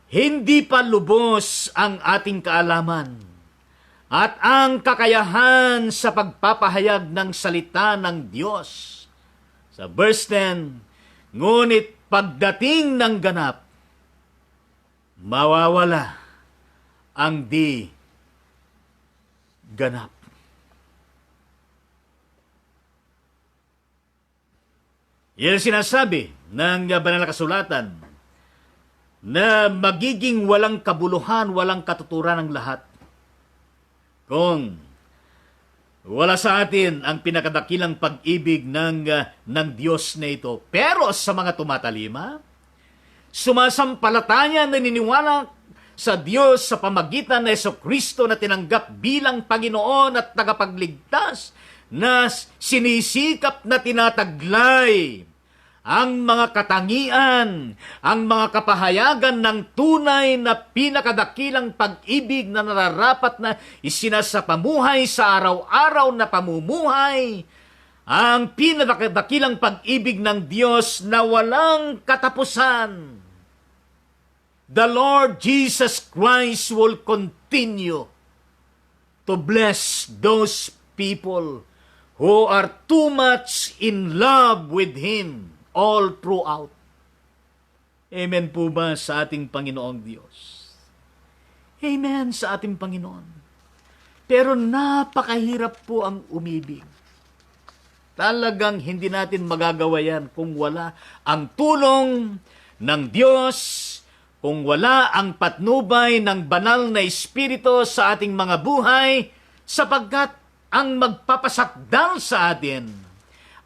Hindi pa lubos ang ating kaalaman at ang kakayahan sa pagpapahayag ng salita ng Diyos. Sa verse 10, ngunit pagdating ng ganap, mawawala ang di ganap. Yan sinasabi ng banal na kasulatan na magiging walang kabuluhan, walang katuturan ng lahat. Kung wala sa atin ang pinakadakilang pag-ibig ng Diyos na ito. Pero sa mga tumatalima, sumasampalataya, naniniwala sa Diyos sa pamagitan ng Jesucristo na tinanggap bilang Panginoon at tagapagligtas, na sinisikap na tinataglay ang mga katangian, ang mga kapahayagan ng tunay na pinakadakilang pag-ibig na nararapat na isinasapamuhay sa araw-araw na pamumuhay, ang pinakadakilang pag-ibig ng Diyos na walang katapusan. The Lord Jesus Christ will continue to bless those people who are too much in love with Him all throughout. Amen po ba sa ating Panginoong Diyos? Amen sa ating Panginoon. Pero napakahirap po ang umibig. Talagang hindi natin magagawa yan kung wala ang tulong ng Diyos, kung wala ang patnubay ng banal na Espiritu sa ating mga buhay, sapagkat ang magpapasakdal sa atin,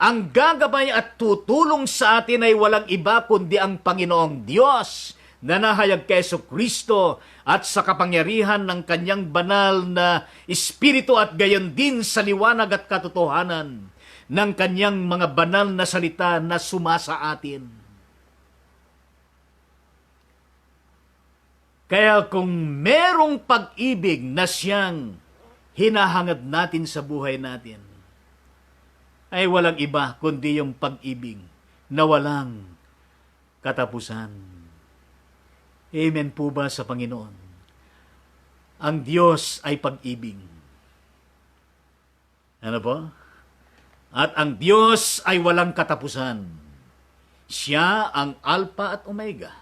Ang gagabay at tutulong sa atin ay walang iba kundi ang Panginoong Diyos na nahayag kay Jesucristo at sa kapangyarihan ng kanyang banal na Espiritu at gayon din sa liwanag at katotohanan ng kanyang mga banal na salita na sumasa atin. Kaya kung merong pag-ibig na siyang hinahangad natin sa buhay natin, ay walang iba kundi yung pag-ibig na walang katapusan. Amen po ba sa Panginoon? Ang Diyos ay pag-ibig. Ano po? At ang Diyos ay walang katapusan. Siya ang Alpha at Omega.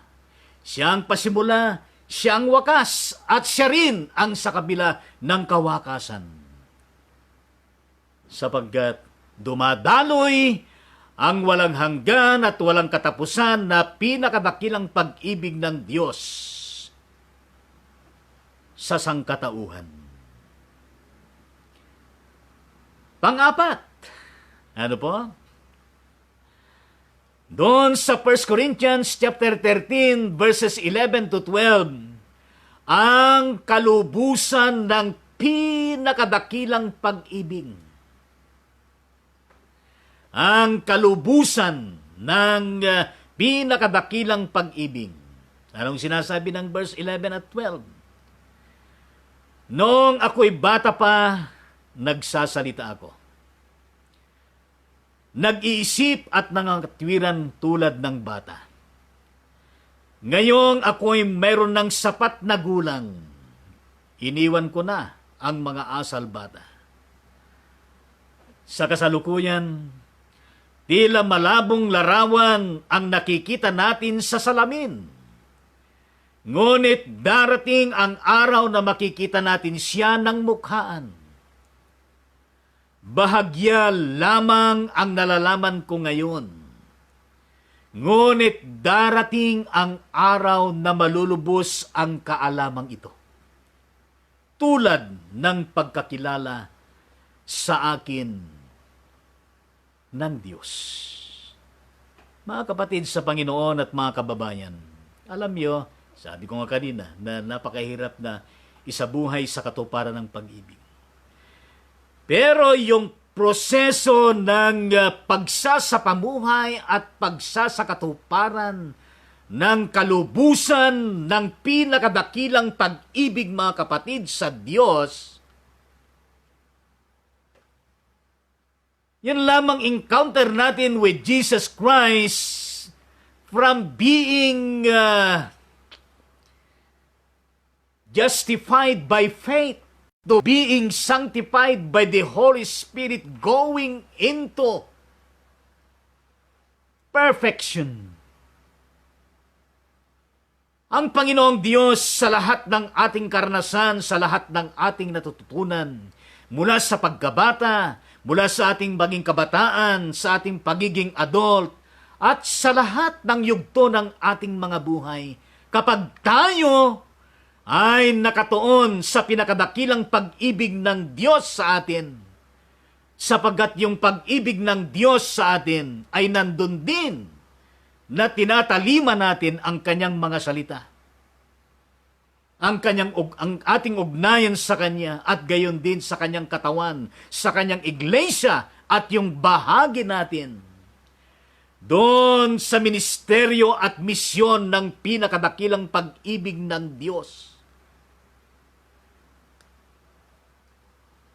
Siya ang pasimula, siya ang wakas, at siya rin ang sa kabila ng kawakasan. Sapagkat dumadaloy ang walang hanggan at walang katapusan na pinakadakilang pag-ibig ng Diyos sa sangkatauhan. Pang-apat, ano po? Doon sa 1 Corinthians chapter 13 verses 11 to 12, ang kalubusan ng pinakadakilang pag-ibig. Ang kalubusan ng pinakadakilang pag-ibig. Anong sinasabi ng verse 11 at 12? Noong ako'y bata pa, nagsasalita ako. Nag-iisip at nangangatwiran tulad ng bata. Ngayong ako'y mayroon ng sapat na gulang, iniwan ko na ang mga asal bata. Sa kasalukuyan, tila malabong larawan ang nakikita natin sa salamin. Ngunit darating ang araw na makikita natin siya ng mukhaan. Bahagya lamang ang nalalaman ko ngayon. Ngunit darating ang araw na malulubos ang kaalamang ito. Tulad ng pagkakilala sa akin ng Diyos. Mga kapatid sa Panginoon at mga kababayan, alam niyo, sabi ko nga kanina, na napakahirap na isabuhay sa katuparan ng pag-ibig. Pero yung proseso ng pagsasapamuhay at pagsasakatuparan ng kalubusan ng pinakadakilang pag-ibig, mga kapatid, sa Diyos, yan lamang encounter natin with Jesus Christ from being justified by faith to being sanctified by the Holy Spirit, going into perfection. Ang Panginoong Diyos sa lahat ng ating karanasan, sa lahat ng ating natututunan, mula sa pagkabata, mula sa ating maging kabataan, sa ating pagiging adult, at sa lahat ng yugto ng ating mga buhay, kapag tayo ay nakatuon sa pinakadakilang pag-ibig ng Diyos sa atin, sapagkat yung pag-ibig ng Diyos sa atin ay nandun din na tinatalima natin ang kanyang mga salita. Ang ating ugnayan sa Kanya at gayon din sa Kanyang katawan, sa Kanyang iglesia at yung bahagi natin doon sa ministeryo at misyon ng pinakadakilang pag-ibig ng Diyos.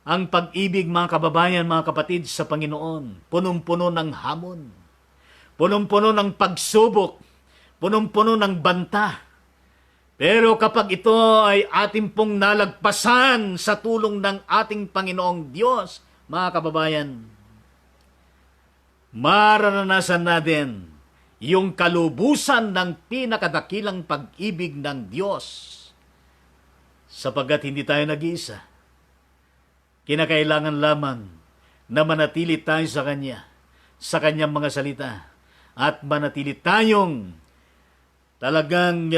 Ang pag-ibig, mga kababayan, mga kapatid sa Panginoon, punong-puno ng hamon, punong-puno ng pagsubok, punong-puno ng banta. Pero kapag ito ay ating pong nalagpasan sa tulong ng ating Panginoong Diyos, mga kababayan, mararanasan natin yung kalubusan ng pinakadakilang pag-ibig ng Diyos. Sapagkat hindi tayo nag-iisa, kinakailangan lamang na manatili tayo sa Kanya, sa Kanyang mga salita, at manatili tayong talagang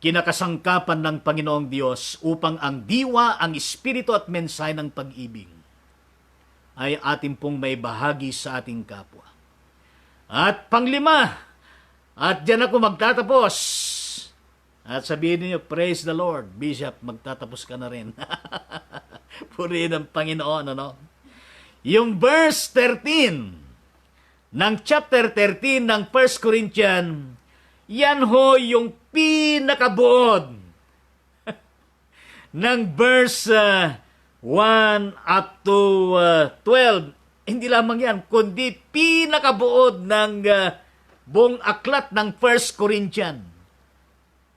kinakasangkapan ng Panginoong Diyos upang ang diwa, ang espiritu at mensahe ng pag-ibig ay ating pong may bahagi sa ating kapwa. At panglima, at diyan ako magtatapos. At sabihin niyo, praise the Lord, Bishop, magtatapos ka na rin. Purihin ang Panginoon, ano? Yung verse 13 ng chapter 13 ng 1 Corinthians, yan ho yung pinakabuod ng verse 1 up to 12. Hindi lamang yan, kundi pinakabuod ng buong aklat ng 1 Corinthians.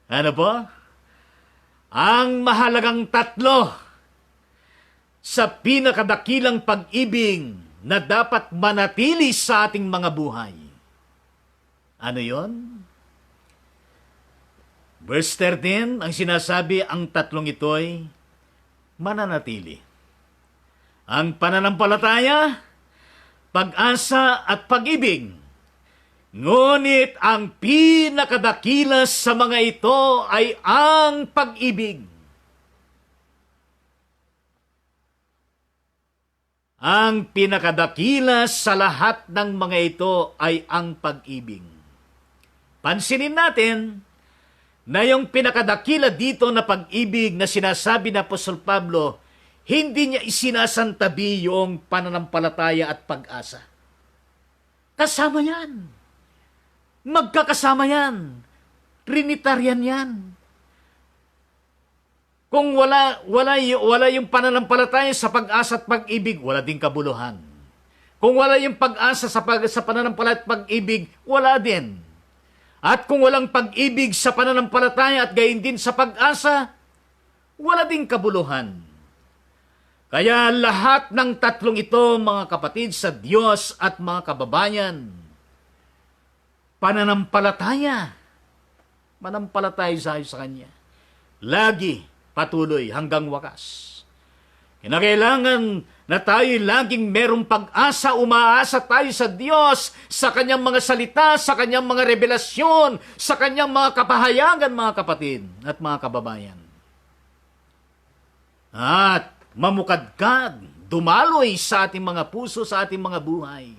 Ano po? Ang mahalagang tatlo sa pinakadakilang pag-ibig na dapat manatili sa ating mga buhay. Ano yon? Verse 13, ang sinasabi, ang tatlong ito'y mananatili. Ang pananampalataya, pag-asa at pag-ibig. Ngunit ang pinakadakilas sa mga ito ay ang pag-ibig. Ang pinakadakilas sa lahat ng mga ito ay ang pag-ibig. Pansinin natin na yung pinakadakila dito na pag-ibig na sinasabi ni Apostol Pablo, hindi niya isinasantabi yung pananampalataya at pag-asa. Kasama yan. Magkakasama yan. Trinitarian yan. Kung wala yung pananampalataya sa pag-asa at pag-ibig, wala ding kabuluhan. Kung wala yung pag-asa sa pananampalataya at pag-ibig, wala din. At kung walang pag-ibig sa pananampalataya at gayon din sa pag-asa, wala ding kabuluhan. Kaya lahat ng tatlong ito, mga kapatid sa Diyos at mga kababayan, pananampalataya. Manampalataya tayo sa Kanya. Lagi, patuloy, hanggang wakas. Kinakailangan na tayo laging merong pag-asa, umaasa tayo sa Diyos, sa Kanyang mga salita, sa Kanyang mga revelasyon, sa Kanyang mga kapahayagan, mga kapatid at mga kababayan. At mamukadkad, dumaloy sa ating mga puso, sa ating mga buhay.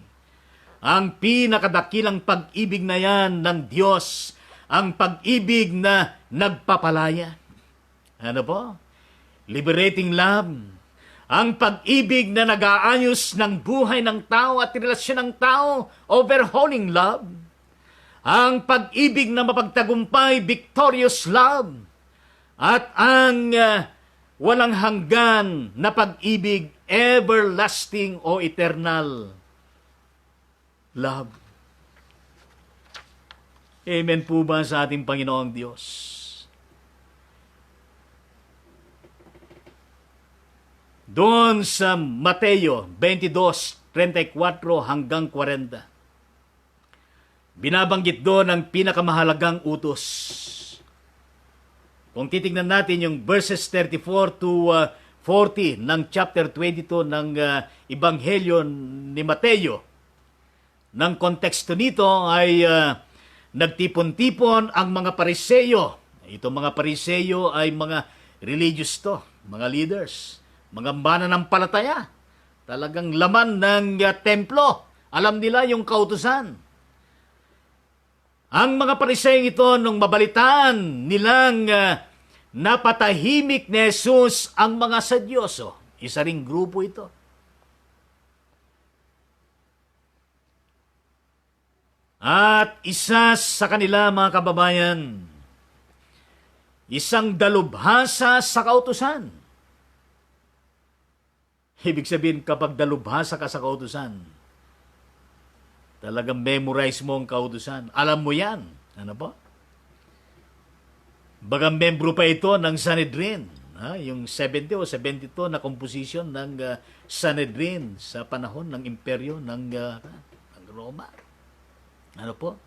Ang pinakadakilang pag-ibig na yan ng Diyos, ang pag-ibig na nagpapalaya. Ano po? Liberating love. Ang pag-ibig na nag-aayos ng buhay ng tao at relasyon ng tao, overhauling love. Ang pag-ibig na mapagtagumpay, victorious love. At ang walang hanggan na pag-ibig, everlasting o eternal love. Amen po ba sa ating Panginoong Diyos? Doon sa Mateo 22:34 hanggang 40, binabanggit doon ang pinakamahalagang utos. Kung titignan natin yung verses 34 to 40 ng chapter 22 ng Ebanghelyo ni Mateo, ng konteksto nito ay nagtipon-tipon ang mga Pariseyo. Itong mga Pariseyo ay mga religious to, mga leaders, mga mananampalataya. Talagang laman ng templo. Alam nila yung kautusan. Ang mga Pariseyong ito, nung mabalitaan nilang napatahimik ni Jesus ang mga Sadyoso, isa ring grupo ito. At isa sa kanila, mga kababayan, isang dalubhasa sa kautusan. Ibig sabihin, kapag dalubhasa ka sa kautusan, talagang memorize mo ang kautusan. Alam mo yan. Ano po? Bagang membro pa ito ng Sanhedrin. Yung 70 o 72 na composition ng Sanhedrin sa panahon ng imperyo ng Roma. Ano po?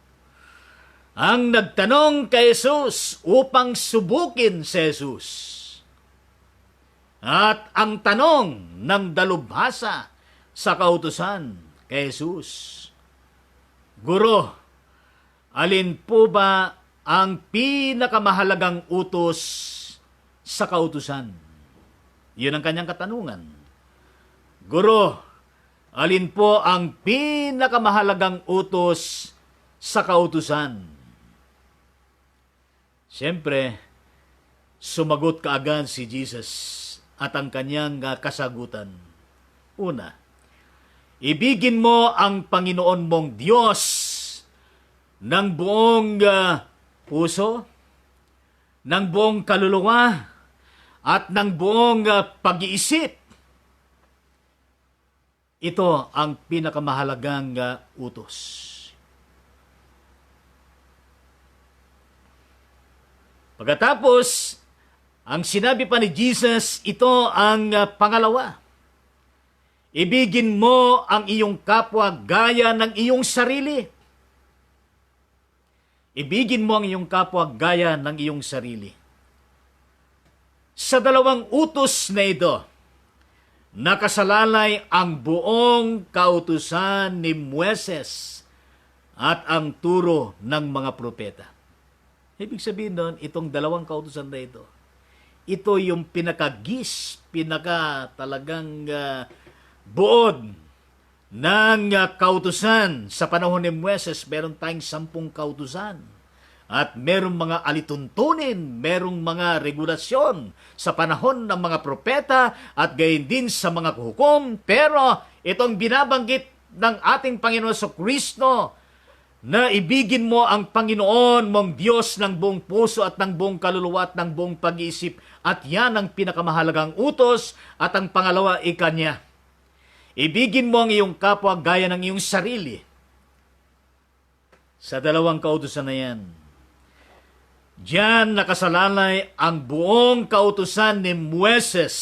Ang nagtanong kay Jesus upang subukin si Jesus. At ang tanong ng dalubhasa sa kautusan kay Jesus, Guro, alin po ba ang pinakamahalagang utos sa kautusan? Yun ang kanyang katanungan. Guro, Alin po ang pinakamahalagang utos sa kautusan? Siyempre, sumagot kaagad si Jesus at ang kanyang kasagutan. Una, ibigin mo ang Panginoon mong Diyos ng buong puso, ng buong kaluluwa, at ng buong pag-iisip. Ito ang pinakamahalagang utos. Pagkatapos, ang sinabi pa ni Jesus, ito ang pangalawa. Ibigin mo ang iyong kapwa gaya ng iyong sarili. Ibigin mo ang iyong kapwa gaya ng iyong sarili. Sa dalawang utos na ito, nakasalalay ang buong kautusan ni Moises at ang turo ng mga propeta. Ibig sabihin doon, itong dalawang kautusan na ito yung talagang buod ng kautusan. Sa panahon ni Moises, meron tayong 10 kautusan. At merong mga alituntunin, merong mga regulasyon sa panahon ng mga propeta at gayon din sa mga hukom. Pero itong binabanggit ng ating Panginoon Kristo na ibigin mo ang Panginoon mong Diyos ng buong puso at ng buong kaluluwa at ng buong pag-iisip. At yan ang pinakamahalagang utos at ang pangalawa ikanya. Ibigin mo ang iyong kapwa gaya ng iyong sarili. Sa dalawang kautusan na yan, diyan nakasalalay ang buong kautusan ni Moises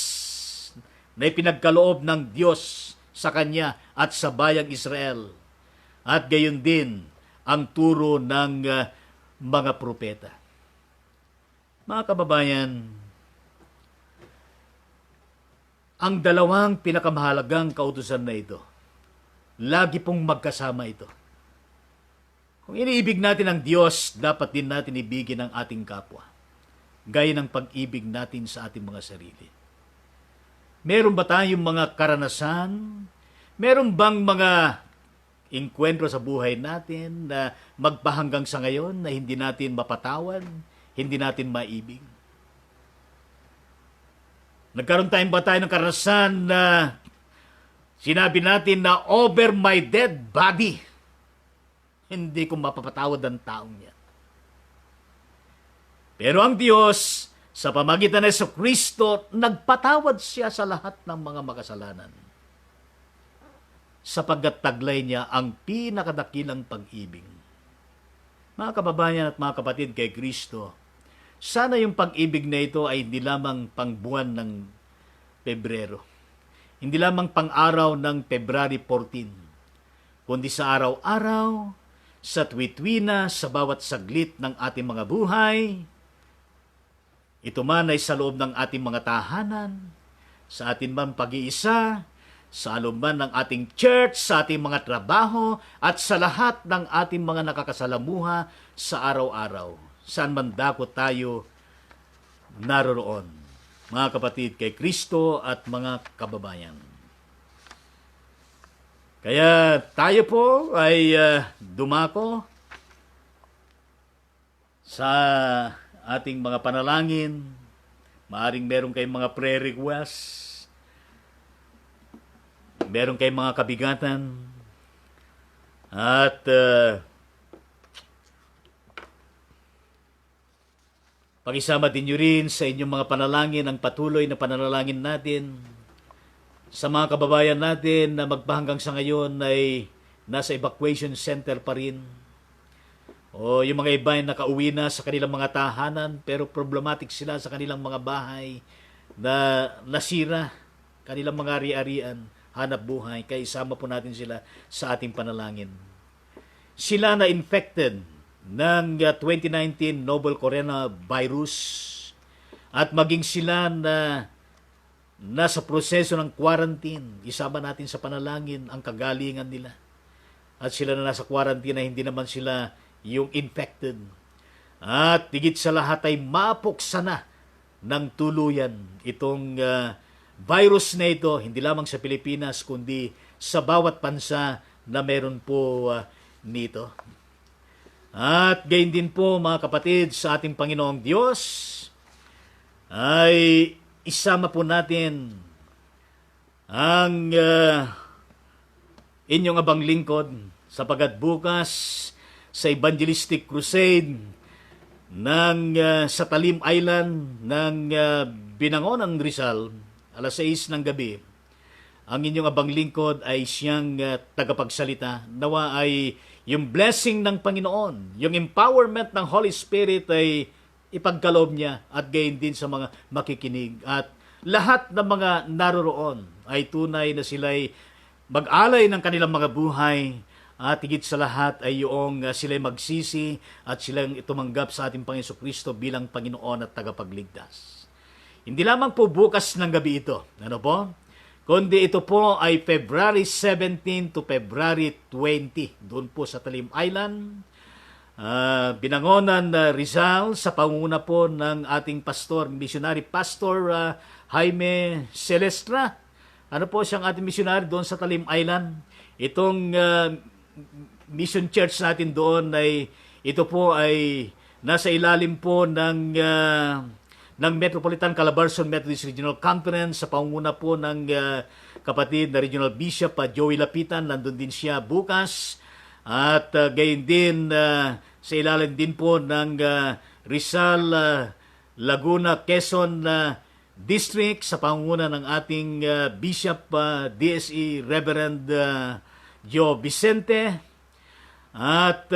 na ipinagkaloob ng Diyos sa kanya at sa bayang Israel. At gayon din ang turo ng mga propeta. Mga kababayan, ang dalawang pinakamahalagang kautusan na ito, lagi pong magkasama ito. Kung iniibig natin ang Diyos, dapat din natin ibigin ang ating kapwa, gaya ng pag-ibig natin sa ating mga sarili. Meron ba tayong mga karanasan? Meron bang mga inkwentro sa buhay natin na magpahanggang sa ngayon na hindi natin mapatawad, hindi natin maibig? Nagkaroon ba tayo ng karanasan na sinabi natin na over my dead body, hindi ko mapapatawad ang taong niya. Pero ang Diyos, sa pamagitan ng Kristo, nagpatawad siya sa lahat ng mga makasalanan. Sapagkat taglay niya ang pinakadakilang pag-ibig. Mga kababayan at mga kapatid kay Kristo, sana yung pag-ibig na ito ay hindi lamang pang buwan ng Pebrero. Hindi lamang pang araw ng February 14, kundi sa araw-araw, sa tuwi-tuwina, sa bawat saglit ng ating mga buhay. Ito man ay sa loob ng ating mga tahanan, sa ating man pag-iisa, sa loob man ng ating church, sa ating mga trabaho, at sa lahat ng ating mga nakakasalamuha sa araw-araw. Saan man dako tayo naroroon. Mga kapatid kay Kristo at mga kababayan. Kaya tayo po ay dumako sa ating mga panalangin. Maaring meron kayong mga prayer requests, meron kayong mga kabigatan, at pakisama din nyo rin sa inyong mga panalangin ang patuloy na panalangin natin sa mga kababayan natin na magpahanggang sa ngayon ay nasa evacuation center pa rin. O yung mga iba ay nakauwi na sa kanilang mga tahanan pero problematic sila sa kanilang mga bahay na nasira, kanilang mga ari-arian, hanap buhay. Kaya isama po natin sila sa ating panalangin. Sila na infected ng 2019 novel coronavirus at maging sila na nasa proseso ng quarantine, isama natin sa panalangin ang kagalingan nila. At sila na nasa quarantine na hindi naman sila yung infected. At higit sa lahat ay mapuksa na ng tuluyan itong virus na ito, hindi lamang sa Pilipinas kundi sa bawat bansa na meron po nito. At gayon din po mga kapatid sa ating Panginoong Diyos ay isama po natin ang inyong abang lingkod sapagat bukas sa evangelistic crusade sa Talim Island ng Binangonan, Rizal, alas 6 ng gabi. Ang inyong abang lingkod ay siyang tagapagsalita. Nawa ay yung blessing ng Panginoon, yung empowerment ng Holy Spirit ay ipagkaloob niya at gayon din sa mga makikinig. At lahat ng mga naroroon ay tunay na sila'y mag-alay ng kanilang mga buhay at higit sa lahat ay yung sila'y magsisi at silang tumanggap sa ating Panginoon Kristo bilang Panginoon at tagapagligtas. Hindi lamang po bukas ng gabi ito, ano po? Kundi ito po ay February 17 to February 20, doon po sa Talim Island, Binangonan, Rizal, sa pangunguna po ng ating pastor, missionary pastor Jaime Celestra. Ano po siyang ating missionary doon sa Talim Island? Itong mission church natin doon ito po ay nasa ilalim po ng Metropolitan Calabarzon Methodist Regional Conference sa pangunguna po ng kapatid na Regional Bishop Joey Lapitan. Nandun din siya bukas. At gayon din sa ilalim din po ng Rizal, Laguna, Quezon District sa pangunguna ng ating Bishop DSE Reverend Joe Vicente. At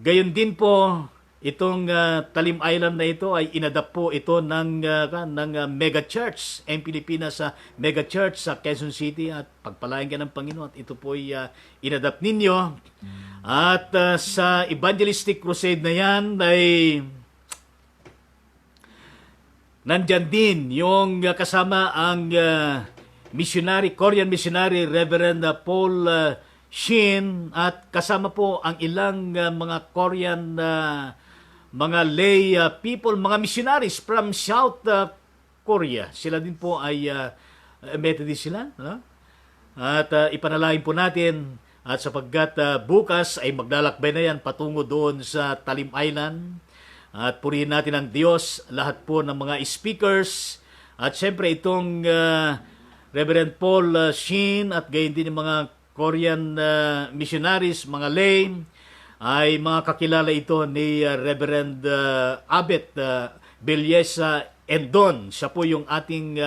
gayon din po itong Talim Island na ito ay inadapt po ito ng mega church ang Pilipinas sa mega church sa Quezon City at pagpalain ka ng Panginoon at ito po ay inadapt ninyo. At sa evangelistic crusade na yan ay nandyan din yung kasama ang Korean missionary Reverend Paul Shin at kasama po ang ilang mga Korean mga lay people, mga missionaries from South Korea. Sila din po ay Methodist sila. No? At ipanalangin po natin at sapagkat bukas ay maglalakbay na yan patungo doon sa Talim Island. At purihin natin ang Diyos, lahat po ng mga speakers. At siyempre itong Reverend Paul Shin at gayon din yung mga Korean missionaries, mga lay, ay mga kakilala ito ni Reverend Abet Belyesa Endon. Siya po yung ating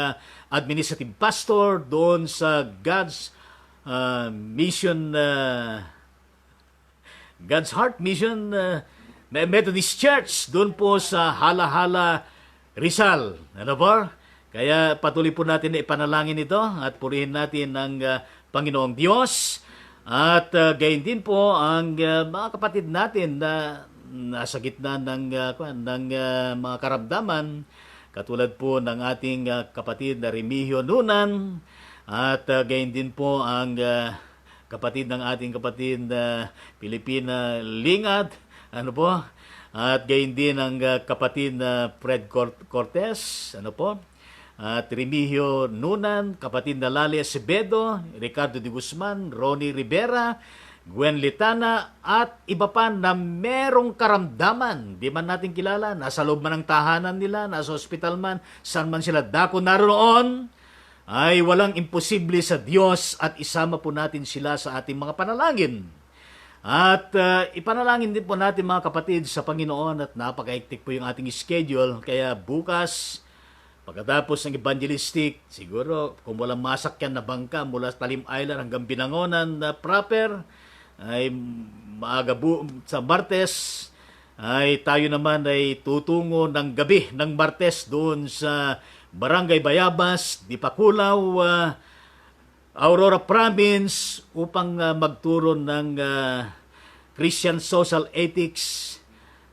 administrative pastor doon sa God's Mission, God's Heart Mission Methodist Church doon po sa Hala-Hala, Rizal. Ano po? Kaya patuloy po natin na ipanalangin ito at purihin natin ang Panginoong Diyos. At gayon din po ang mga kapatid natin na nasa gitna ng mga karamdaman, katulad po ng ating kapatid na Remigio Nunan, at gayon din po ang kapatid ng ating kapatid na Pilipina Lingad, ano po, at gayon din ang kapatid na Fred Cortez, ano po, at Remigio Nunan, kapatid na Lali Acevedo, Ricardo de Guzman, Ronnie Rivera, Gwen Litana, at iba pa na merong karamdaman. Di man natin kilala, nasa loob man ng tahanan nila, nasa hospital man, saan man sila dako naroon, ay walang imposible sa Diyos at isama po natin sila sa ating mga panalangin. At ipanalangin din po natin mga kapatid sa Panginoon at napakaiktik po yung ating schedule. Kaya bukas, pagkatapos ng evangelistic, siguro kung walang masakyan na bangka mula sa Talim Island hanggang Binangonan na proper, ay maaga sa Martes, ay tayo naman ay tutungo ng gabi ng Martes doon sa Barangay Bayabas, Dipakulaw, Aurora Province upang magturo ng Christian Social Ethics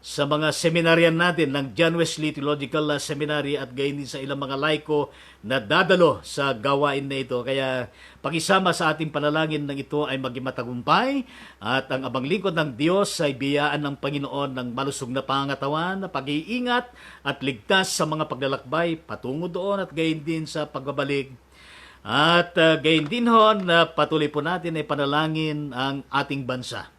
sa mga seminaryan natin ng John Wesley Theological Seminary at gayon din sa ilang mga laiko na dadalo sa gawain na ito. Kaya pakisama sa ating panalangin ng ito ay maging matagumpay at ang abang lingkod ng Diyos ay biyaan ng Panginoon ng malusog na pangatawan, na pag-iingat at ligtas sa mga paglalakbay patungo doon at gayon din sa pagbabalik. At gayon din ho, na patuloy po natin ay panalangin ang ating bansa.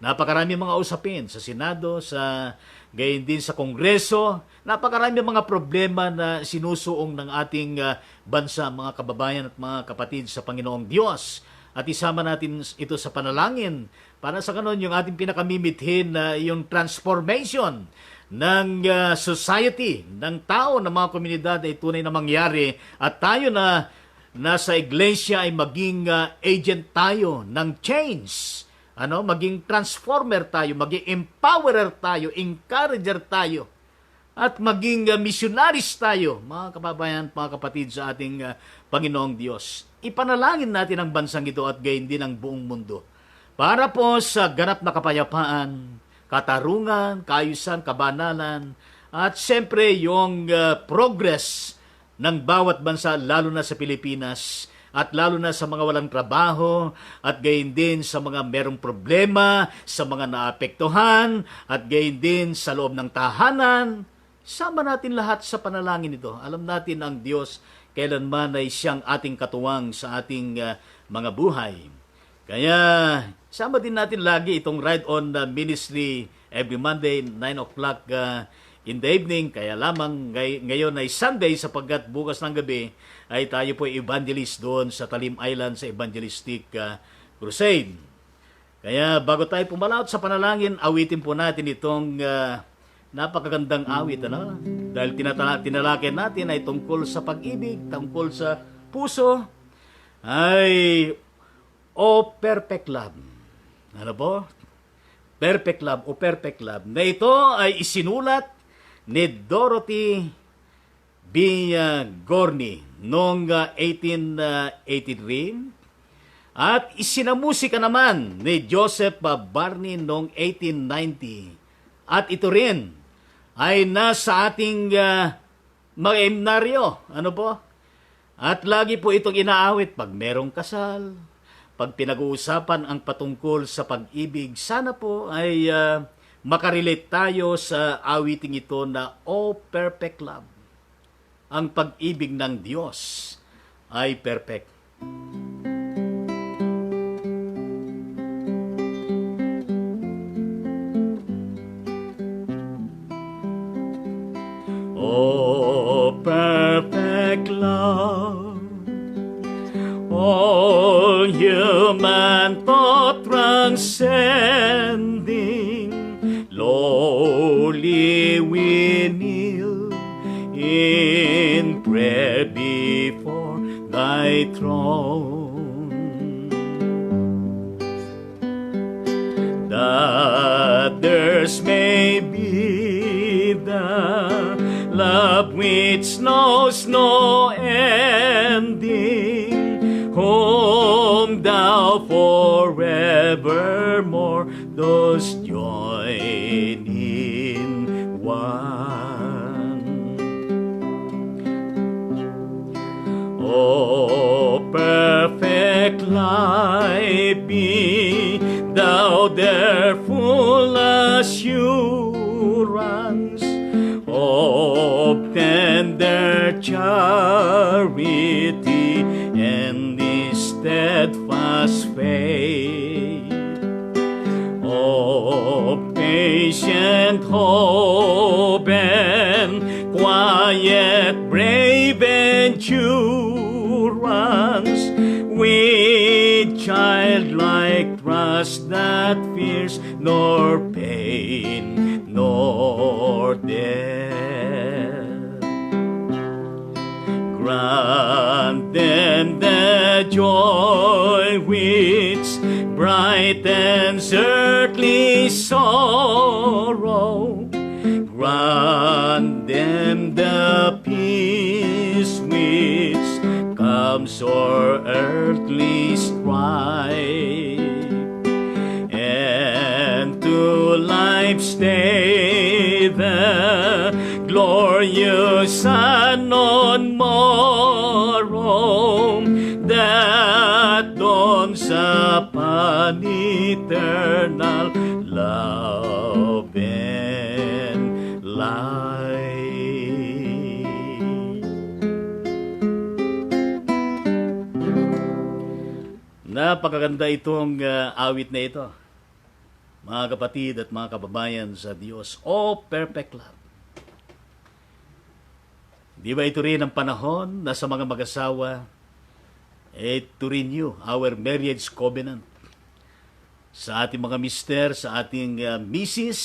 Napakarami mga usapin sa Senado, sa gayon din sa Kongreso. Napakarami mga problema na sinusuong ng ating bansa, mga kababayan at mga kapatid sa Panginoong Diyos. At isama natin ito sa panalangin para sa kanon yung ating pinakamimithin na yung transformation ng society, ng tao, ng mga komunidad ay tunay na mangyari at tayo na nasa iglesia ay maging agent tayo ng change. Maging transformer tayo, maging empowerer tayo, encourager tayo, at maging missionaries tayo, mga kababayan, mga kapatid sa ating Panginoong Diyos. Ipanalangin natin ang bansang ito at gayon din ang buong mundo. Para po sa ganap na kapayapaan, katarungan, kaayusan, kabanalan, at siyempre yung progress ng bawat bansa, lalo na sa Pilipinas, at lalo na sa mga walang trabaho, at gayon din sa mga merong problema, sa mga naapektuhan, at gayon din sa loob ng tahanan. Sama natin lahat sa panalangin ito. Alam natin ang Diyos kailanman ay siyang ating katuwang sa ating mga buhay. Kaya sama din natin lagi itong Ride On Ministry every Monday, 9 o'clock in the evening. Kaya lamang ngayon ay Sunday sapagkat bukas ng gabi ay tayo po evangelist doon sa Talim Island sa Evangelistic Crusade. Kaya bago tayo pumalaot sa panalangin, awitin po natin itong napakagandang awit. Dahil tinalakay natin ay tungkol sa pag-ibig, tungkol sa puso, ay O Perfect Love. Ano po? Perfect Love o Perfect Love. Na ito ay isinulat ni Dorothy B. Gorney noong 1883 at isinamusika naman ni Joseph Barney noong 1890. At ito rin ay nasa ating mga himnaryo. Ano po? At lagi po itong inaawit pag merong kasal, pag pinag-uusapan ang patungkol sa pag-ibig. Sana po ay makarelate tayo sa awiting ito na O Perfect Love. Ang pag-ibig ng Diyos ay perfect. O perfect love, all human thought transcending, lowly we kneel in prayer before thy throne, that theirs may be the love which knows no ending, whom thou forevermore dost join in one. O perfect life, be thou their full assurance of tender charity and the steadfast faith, of patient hope and quiet brave endurance, with childlike trust that fears nor pain nor death. Grant them the joy which brightens earthly sorrow. Grant them the peace which comes o'er earthly strife, and to life stay the glorious sun on morrow that dawns upon eternal love and light. Napakaganda itong awit na ito, mga kapatid at mga kababayan sa Diyos. Oh, perfect love. Di ba ito rin ang panahon na sa mga mag-asawa, to renew our marriage covenant sa ating mga mister, sa ating misis,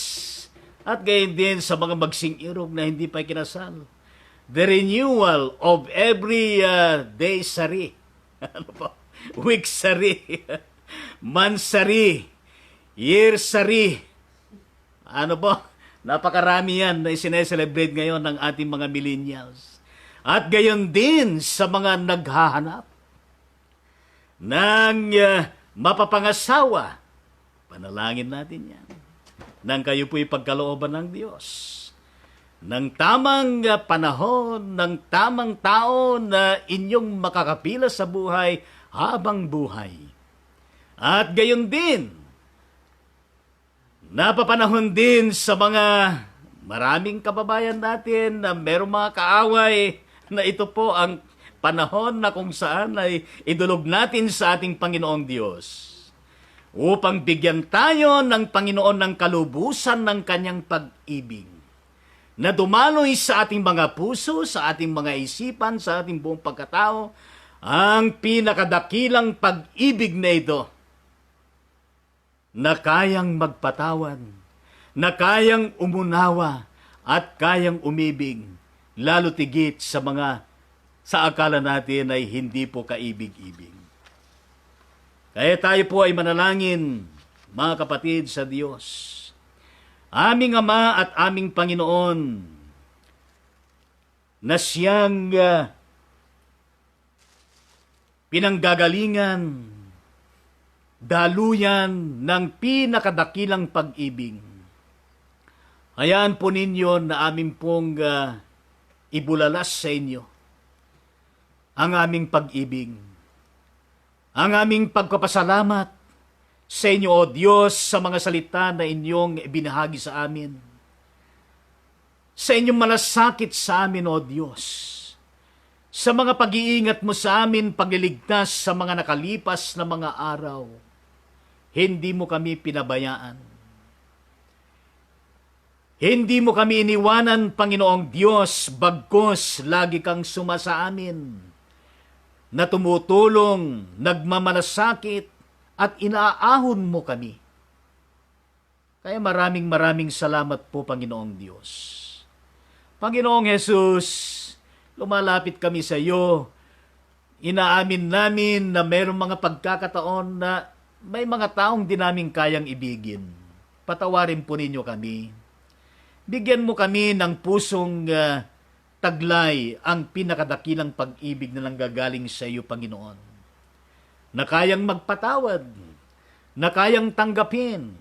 at gayon din sa mga magsing-irog na hindi pa kinasal. The renewal of every day sari. Ano po? Week sari. Month sari. Year sari. Ano po? Napakarami yan na sineselebrate ngayon ng ating mga millennials. At gayon din sa mga naghahanap ng mapapangasawa. Panalangin natin yan. Nang kayo po'y pagkalooban ng Diyos. Ng tamang panahon, ng tamang taon na inyong makakapila sa buhay habang buhay. At gayon din, napapanahon din sa mga maraming kababayan natin na merong mga kaaway na ito po ang panahon na kung saan ay idulog natin sa ating Panginoong Diyos upang bigyan tayo ng Panginoon ng kalubusan ng kanyang pag-ibig na dumaloy sa ating mga puso, sa ating mga isipan, sa ating buong pagkatao, ang pinakadakilang pag-ibig na ito na kayang magpatawad, na kayang umunawa at kayang umibig, lalo tigit sa mga sa akala natin ay hindi po kaibig-ibig. Kaya tayo po ay manalangin, mga kapatid sa Diyos. Aming Ama at aming Panginoon, na siyang pinanggagalingan, daluyan ng pinakadakilang pag-ibig. Hayaan po ninyo na aming pong ibulalas sa inyo ang aming pag-ibig, ang aming pagpapasalamat sa inyo, O Diyos, sa mga salita na inyong binahagi sa amin, sa inyong malasakit sa amin, O Diyos, sa mga pag-iingat mo sa amin, pagliligtas sa mga nakalipas na mga araw. Hindi mo kami pinabayaan. Hindi mo kami iniwanan, Panginoong Diyos, bagkos lagi kang sumasa amin, na tumutulong, nagmamalasakit, at inaahon mo kami. Kaya maraming salamat po, Panginoong Diyos. Panginoong Jesus, lumalapit kami sa iyo. Inaamin namin na mayroong mga pagkakataon na may mga taong di namin kayang ibigin. Patawarin po ninyo kami. Bigyan mo kami ng pusong taglay ang pinakadakilang pag-ibig na nanggagaling sa iyo, Panginoon. Na kayang magpatawad, na kayang tanggapin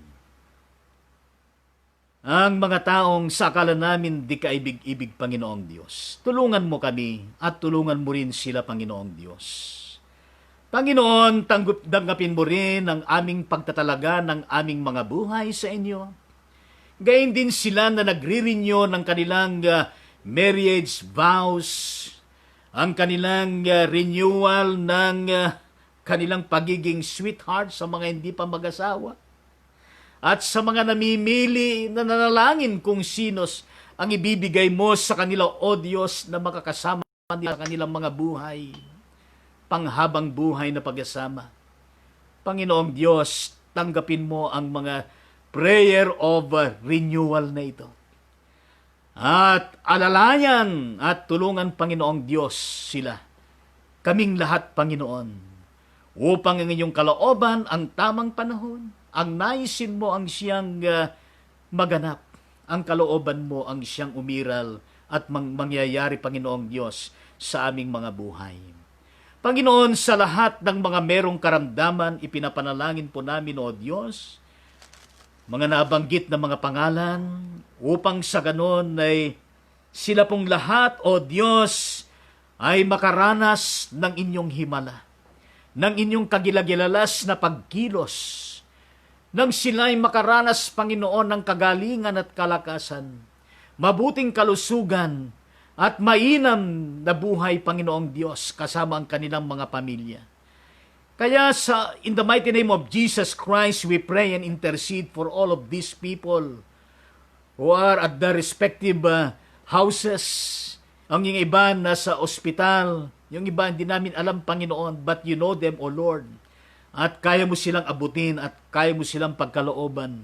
ang mga taong sa akala namin di kaibig-ibig, Panginoong Diyos. Tulungan mo kami at tulungan mo rin sila, Panginoong Diyos. Panginoon, tanggapin mo rin ang aming pagtatalaga ng aming mga buhay sa inyo. Gayun din sila na nagre-renew ng kanilang marriage vows, ang kanilang renewal ng kanilang pagiging sweetheart sa mga hindi pa mag-asawa. At sa mga namimili na nanalangin kung sinos ang ibibigay mo sa kanila, O Diyos, na makakasama nila sa kanilang mga buhay, panghabang buhay na pag-asama. Panginoong Diyos, tanggapin mo ang mga prayer of renewal na ito. At alalayan at tulungan, Panginoong Diyos, sila. Kaming lahat, Panginoon, upang ang inyong kalooban, ang tamang panahon, ang naisin mo ang siyang maganap, ang kalooban mo ang siyang umiral at mangyayari, Panginoong Diyos, sa aming mga buhay. Panginoon, sa lahat ng mga merong karamdaman, ipinapanalangin po namin, O Diyos, mga nabanggit na mga pangalan, upang sa ganon ay sila pong lahat, O Diyos, ay makaranas ng inyong himala, ng inyong kagilagilalas na pagkilos, nang sila'y makaranas, Panginoon, ng kagalingan at kalakasan, mabuting kalusugan, at mainam na buhay, Panginoong Diyos, kasama ang kanilang mga pamilya. Kaya in the mighty name of Jesus Christ, we pray and intercede for all of these people who are at the respective houses. Ang yung iba nasa ospital, yung iba hindi namin alam, Panginoon, but you know them, O Lord. At kaya mo silang abutin at kaya mo silang pagkalooban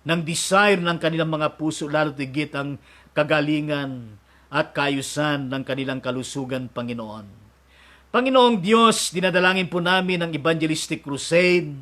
ng desire ng kanilang mga puso, lalo tigit ang kagalingan at kayusan ng kanilang kalusugan, Panginoon. Panginoong Diyos, dinadalangin po namin ang evangelistic crusade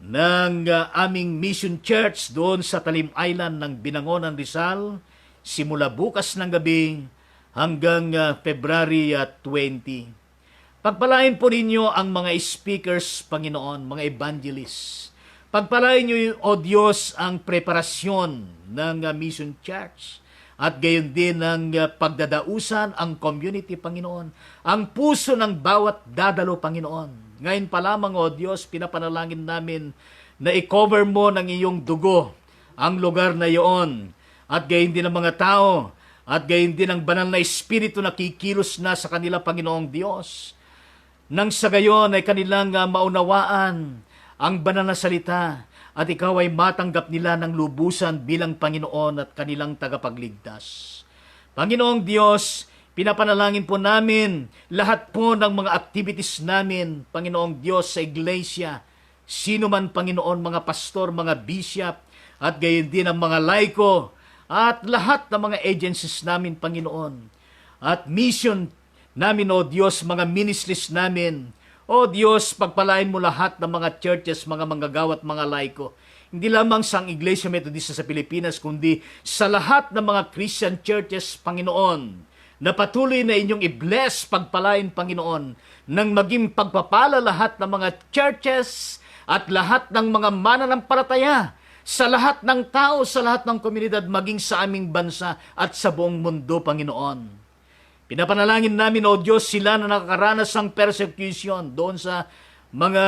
ng aming mission church doon sa Talim Island ng Binangonan, Rizal, simula bukas ng gabi hanggang February 20. Pagpalain po ninyo ang mga speakers, Panginoon, mga evangelists. Pagpalain niyo, O Diyos, ang preparasyon ng mission church. At gayon din ang pagdadausan, ang community, Panginoon. Ang puso ng bawat dadalo, Panginoon. Ngayon pa lamang, O Diyos, pinapanalangin namin na i-cover mo ng iyong dugo ang lugar na iyon. At gayon din ang mga tao. At gayon din ang banal na espiritu na kikilos na sa kanila, Panginoong Diyos. Nang sa gayon ay kanilang maunawaan ang banal na salita at ikaw ay matanggap nila ng lubusan bilang Panginoon at kanilang tagapagligtas. Panginoong Diyos, pinapanalangin po namin lahat po ng mga activities namin, Panginoong Diyos, sa iglesia. Sino man, Panginoon, mga pastor, mga bishop, at gayon din ang mga laiko, at lahat ng mga agencies namin, Panginoon. At mission namin, O Diyos, mga ministries namin. O Diyos, pagpalain mo lahat ng mga churches, mga manggagawa at mga laiko. Hindi lamang sa Iglesia Metodista sa Pilipinas, kundi sa lahat ng mga Christian churches, Panginoon, na patuloy na inyong i-bless, pagpalain, Panginoon, nang maging pagpapala lahat ng mga churches at lahat ng mga mananampalataya sa lahat ng tao, sa lahat ng komunidad, maging sa aming bansa at sa buong mundo, Panginoon. Pinapanalangin namin, O Diyos, sila na nakakaranas ng persecution doon sa mga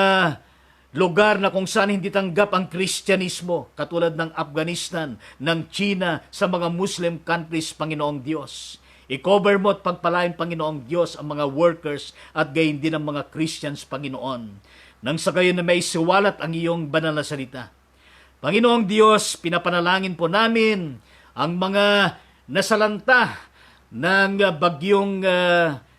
lugar na kung saan hindi tanggap ang Kristyanismo, katulad ng Afghanistan, ng China, sa mga Muslim countries, Panginoong Diyos. I-cover mo at pagpalain, Panginoong Diyos, ang mga workers at gayon din ang mga Christians, Panginoon. Nang sa gayon na may siwalat ang iyong banal na salita. Panginoong Diyos, pinapanalangin po namin ang mga nasalanta ng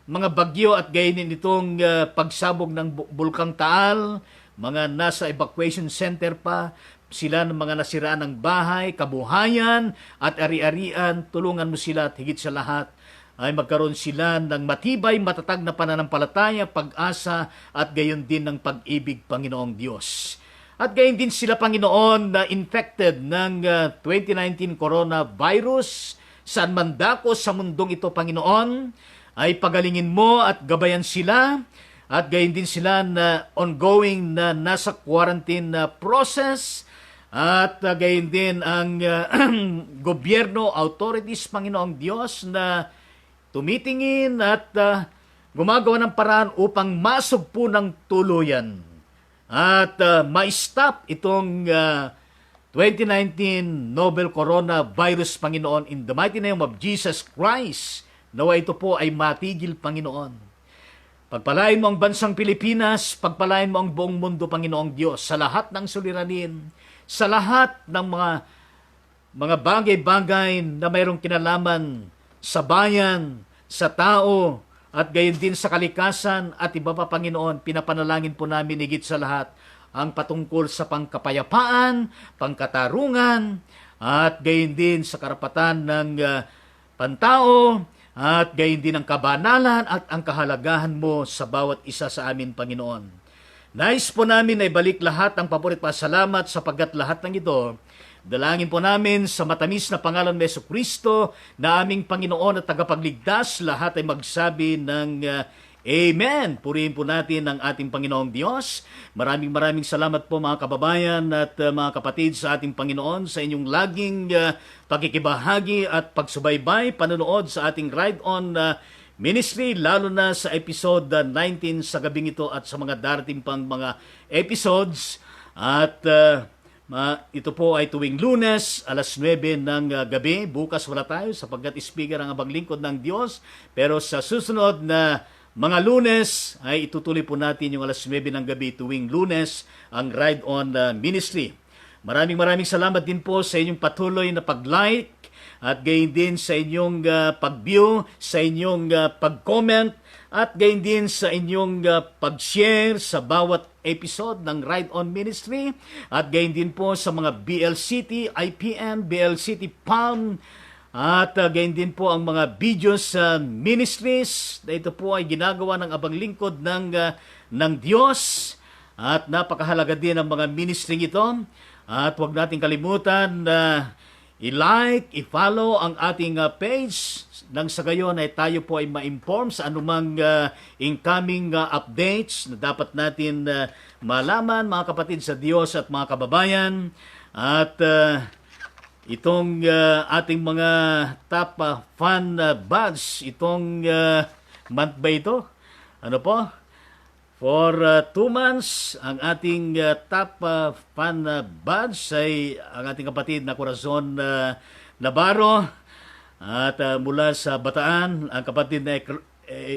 mga bagyo at gayon itong pagsabog ng Bulkang Taal, mga nasa evacuation center pa, sila ng mga nasiraan ng bahay, kabuhayan at ari-arian, tulungan mo sila at higit sa lahat ay magkaroon sila ng matibay, matatag na pananampalataya, pag-asa at gayon din ng pag-ibig, Panginoong Diyos. At gayon din sila, Panginoon, na infected ng 2019 coronavirus, saan man dako sa mundong ito, Panginoon, ay pagalingin mo at gabayan sila at gayon din sila na ongoing na nasa quarantine na process at gayon din ang gobyerno, authorities, Panginoong Diyos, na tumitingin at gumagawa ng paraan upang masugpo ng tuluyan at ma-stop itong 2019 Novel Coronavirus, Panginoon, in the mighty name of Jesus Christ. Nawa ito po ay matigil, Panginoon. Pagpalain mo ang bansang Pilipinas, pagpalain mo ang buong mundo, Panginoong Diyos, sa lahat ng suliranin, sa lahat ng mga bagay-bagay na mayroong kinalaman sa bayan, sa tao, at gayon din sa kalikasan at iba pa, Panginoon. Pinapanalangin po namin higit sa lahat ang patungkol sa pangkapayapaan, pangkatarungan, at gayon din sa karapatan ng pantao, at gayon din ang kabanalan at ang kahalagahan mo sa bawat isa sa amin, Panginoon. Nais po namin na ibalik lahat ang paborit pasalamat sapagkat lahat ng ito, dalangin po namin sa matamis na pangalan ni Jesucristo na aming Panginoon at tagapagligtas, lahat ay magsabi ng Amen. Purihin po natin ang ating Panginoong Diyos. Maraming salamat po mga kababayan at mga kapatid sa ating Panginoon sa inyong laging pakikibahagi at pagsubaybay, panonood sa ating Ride On Ministry, lalo na sa episode 19 sa gabing ito at sa mga darating pang mga episodes. At ito po ay tuwing Lunes, alas 9 ng gabi. Bukas wala tayo sapagkat speaker ang abang lingkod ng Diyos. Pero sa susunod na mga Lunes ay itutuloy po natin yung alas 9 ng gabi tuwing Lunes ang Ride On Ministry. Maraming salamat din po sa inyong patuloy na pag-like at gayon din sa inyong pag-view, sa inyong pag-comment at gayon din sa inyong pag-share sa bawat episode ng Ride On Ministry at gayon din po sa mga BLCT, IPM, BLCT Palm at gayon din po ang mga videos ministries na ito po ay ginagawa ng abang lingkod ng Diyos at napakahalaga din ang mga ministry ito at huwag nating kalimutan na i-like, i-follow ang ating page nang sa gayon ay tayo po ay ma-inform sa anumang incoming updates na dapat natin malaman mga kapatid sa Diyos at mga kababayan at itong ating mga top fan buds, itong month ba ito? Ano po? For 2 months, ang ating top fan buds ay ang ating kapatid na Corazon Navarro at mula sa Bataan, ang kapatid na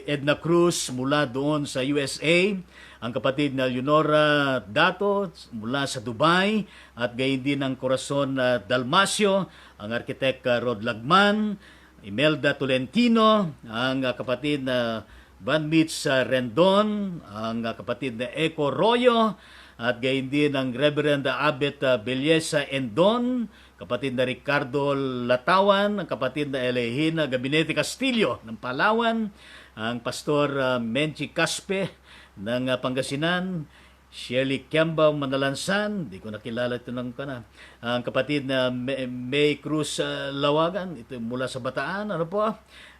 Edna Cruz mula doon sa USA, ang kapatid na Leonora Dato mula sa Dubai at gayon din ang Corazon Dalmasio, ang arkitek Rod Lagman, Imelda Tolentino, ang kapatid na Van Mitz Rendon, ang kapatid na Eco Royo at gayon din ang Reverend Abet Belleza Endon, kapatid na Ricardo Latawan, ang kapatid na Elehina Gabinete Castillo ng Palawan, ang Pastor Menchi Caspe ng Pangasinan, Shirley Kiambao Manalansan, di ko nakilala ito ng kana. Ang kapatid na May Cruz Lawagan, ito mula sa Bataan, ano po?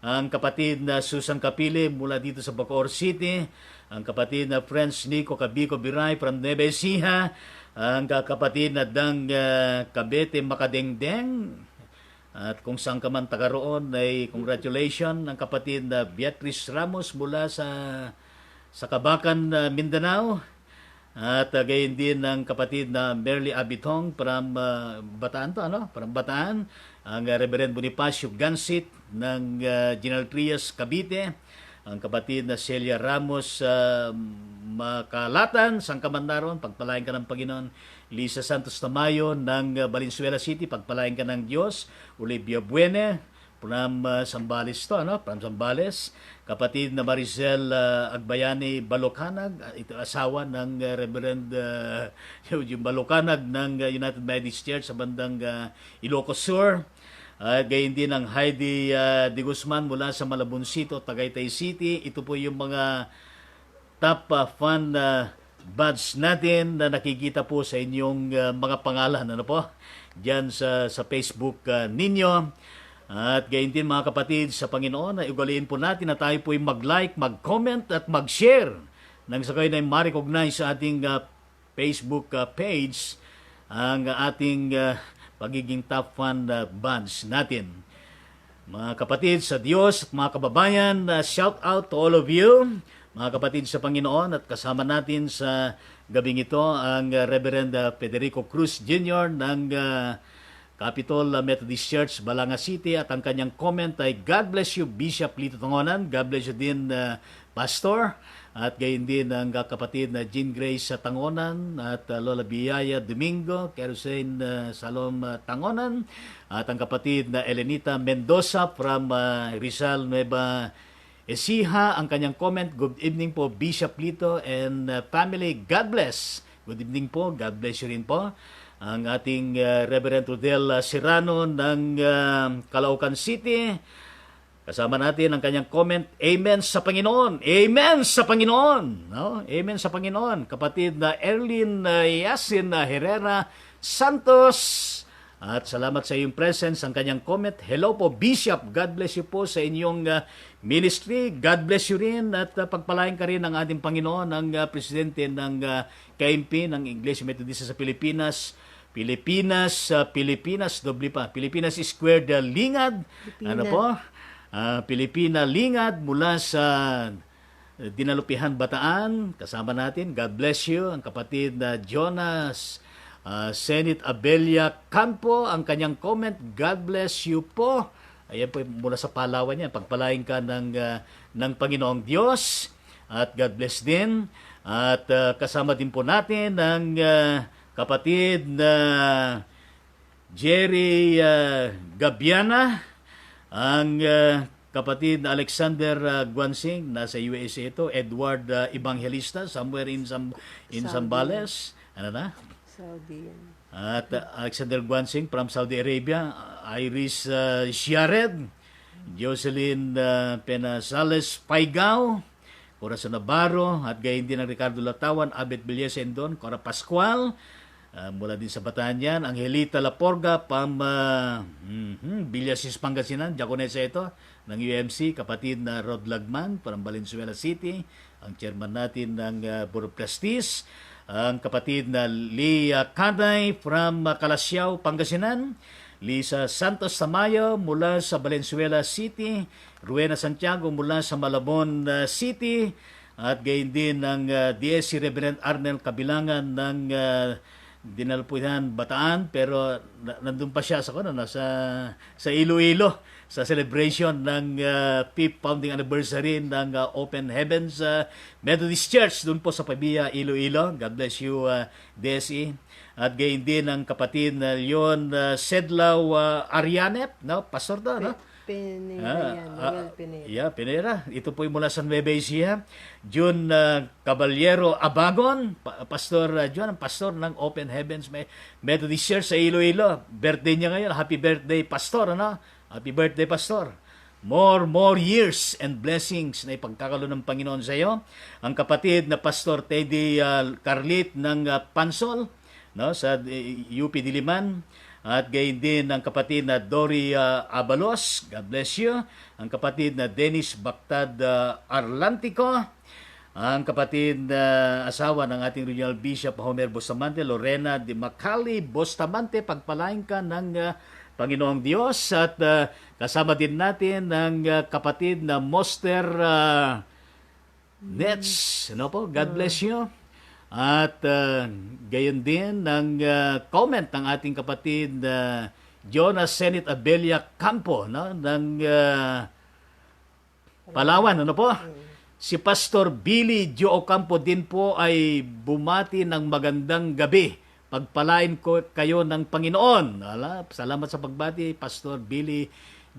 Ang kapatid na Susan Capile mula dito sa Bacoor City, ang kapatid na Friends Nico Cabico Biray from Nueva Ecija, ang kapatid na Dang Kabete Makadengdeng, at kung saan ka man taga roon ay congratulations ang kapatid na Beatrice Ramos mula sa Kabakan, Mindanao. At gayon din ang kapatid na Merly Abitong from Bataan to, ano? From Bataan. Ang Reverend Bonifacio Gansit ng General Trias, Cavite. Ang kapatid na Celia Ramos Makalatan, sangkaman na ron, pagpalain ka ng Panginoon. Lisa Santos Tamayo ng Valenzuela City, pagpalain ka ng Diyos. Olivia Buene from Zambales to, ano? From Zambales. Kapatid na Maricel Agbayani Balocanag, ito asawa ng Reverend yung Balocanag ng United Methodist Church sa bandang Ilocos Sur. Gayon din ang Heidi De Guzman mula sa Malaboncito, Tagaytay City. Ito po yung mga top fan buds natin na nakikita po sa inyong mga pangalan, ano po? Diyan sa Facebook ninyo. At gayon din mga kapatid sa Panginoon, ay ugaliin po natin na tayo po ay mag-like, mag-comment at mag-share nang sa kayo na ma-recognize sa ating Facebook page ang ating pagiging top fan buds natin. Mga kapatid sa Diyos at mga kababayan, shout out to all of you, mga kapatid sa Panginoon, at kasama natin sa gabing ito ang Reverend Federico Cruz Jr. ng Capitol Methodist Church, Balanga City, at ang kanyang comment ay God bless you Bishop Lito Tangonan, God bless you din Pastor, at gayon din ang kapatid na Jean Grace Tangonan at Lola Biyaya Domingo, Kerusain Salom Tangonan, at ang kapatid na Elenita Mendoza from Rizal Nueva Ecija, ang kanyang comment, good evening po Bishop Lito and family, God bless. Good evening po, God bless you rin po. Ang ating Reverend Rodel Serrano ng Calaucan City. Kasama natin ang kanyang comment, Amen sa Panginoon. Amen sa Panginoon. No? Amen sa Panginoon. Kapatid na Erlin Yasin Herrera Santos. At salamat sa iyong presence. Ang kanyang comment, hello po Bishop. God bless you po sa inyong ministry. God bless you rin. At pagpalain ka rin ng ating Panginoon, ang presidente ng KMP, ng Iglesia Metodista sa Pilipinas. Pilipinas, doble pa. Pilipinas Squared Lingad. Ano po? Pilipina Lingad mula sa Dinalupihan, Bataan. Kasama natin. God bless you. Ang kapatid na Jonas Senit Abelia Campo. Ang kanyang comment, God bless you po. Ayan po mula sa Palawan yan. Pagpalain ka ng Panginoong Diyos. At God bless din. At kasama din po natin ang kapatid na Jerry Gabiana, ang kapatid na Alexander Guansing, nasa USA ito, Edward Evangelista, somewhere in Zambales. Ano na? Saudi yan. At Alexander Guansing from Saudi Arabia, Iris Shiared, Jocelyn Penasales Paigao, Corazon Navarro, at gayon din ang Ricardo Latawan, Abet Villasendon, Cora Pascual, mula din sa Batanyan, Angelita Laporga, Villasis Pangasinan, Jaconesa ito, ng UMC, kapatid na Rod Lagman, from Valenzuela City, ang chairman natin ng Bureau of Trustees, ang kapatid na Lia Canay from Calasiao, Pangasinan, Lisa Santos Tamayo mula sa Valenzuela City, Ruena Santiago mula sa Malabon City, at gayon din ng DSC Reverend Arnel Kabilangan ng Dinalpuyan, Bataan, pero nandun pa siya sa Iloilo sa celebration ng 5th founding anniversary ng Open Heavens Methodist Church doon po sa Pabia, Iloilo. God bless you, DSE. At gayon din ang kapatid na Leon Sedlaw Arianet, no? Pastor to, no? Pinera yan, Noel Pinera. Yeah, Pinera. Ito po mula sa Nueva Ecija. June Caballero Abagon, Pastor John, ang pastor ng Open Heavens Methodist Church sa Iloilo. Birthday niya ngayon. Happy birthday, Pastor, ano? Happy birthday, Pastor. More years and blessings na ipagkakalo ng Panginoon sa iyo. Ang kapatid na Pastor Teddy Carlit ng Pansol, no, sa UP Diliman. At gayon din ang kapatid na Dory Abalos, God bless you. Ang kapatid na Dennis Bactad Arlantico. Ang kapatid na asawa ng ating Regional Bishop Homer Bustamante, Lorena de Macali Bustamante, pagpalain ka ng Panginoong Diyos. At kasama din natin ang kapatid na Moster Nets. Ano po? God bless you. At gayon din ang comment ng ating kapatid Jonas Senit Abelia Campo, no, ng Palawan, ano po? Si Pastor Billy Joe Ocampo din po ay bumati ng magandang gabi. Pagpalain ko kayo ng Panginoon. Salamat sa pagbati, Pastor Billy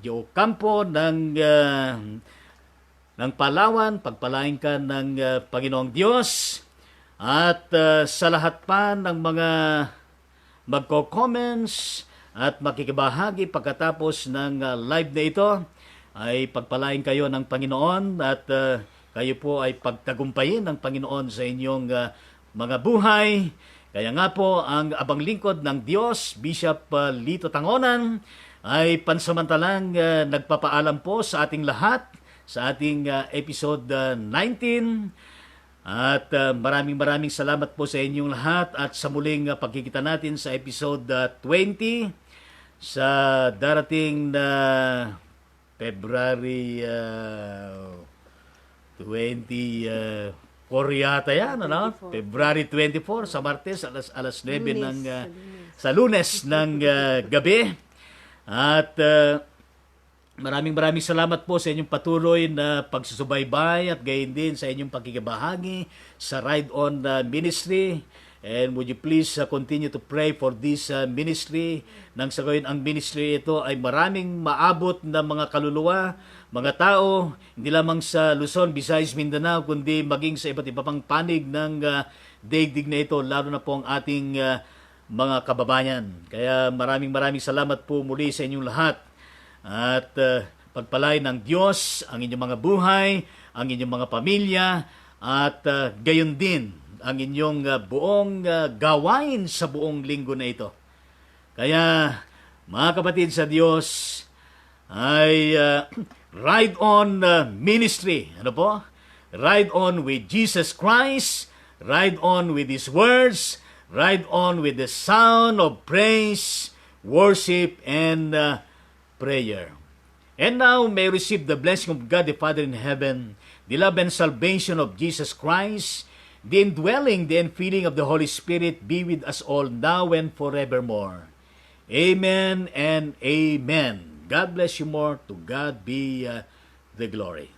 Joe Ocampo ng Palawan. Pagpalain ka ng Panginoong Diyos. At sa lahat pa ng mga magko-comments at makikibahagi pagkatapos ng live na ito, ay pagpalain kayo ng Panginoon at kayo po ay pagtagumpayin ng Panginoon sa inyong mga buhay. Kaya nga po, ang abang lingkod ng Diyos, Bishop Lito Tangonan, ay pansamantalang nagpapaalam po sa ating lahat sa ating episode 19. At maraming salamat po sa inyong lahat at sa muling pagkikita natin sa episode 20 sa darating na February 24 yata yan, ano? February 24 sa Martes alas 9 sa Lunes ng gabi. At maraming salamat po sa inyong patuloy na pagsusubaybay at gayon din sa inyong pagkikibahagi sa Ride On Ministry. And would you please continue to pray for this ministry. Nang sa gayon ang ministry ito ay maraming maabot na mga kaluluwa, mga tao, hindi lamang sa Luzon, Visayas, Mindanao, kundi maging sa iba't iba pang panig ng daigdig na ito, lalo na po ang ating mga kababayan. Kaya maraming salamat po muli sa inyong lahat. At pagpalain ng Diyos ang inyong mga buhay, ang inyong mga pamilya, at gayon din ang inyong buong gawain sa buong linggo na ito. Kaya, mga kapatid sa Diyos, ay Ride On Ministry. Ano po? Ride on with Jesus Christ, ride on with His words, ride on with the sound of praise, worship, and prayer. And now may receive the blessing of God the Father in heaven, the love and salvation of Jesus Christ, the indwelling, the infilling of the Holy Spirit be with us all now and forevermore. Amen and amen. God bless you more. To God be the glory.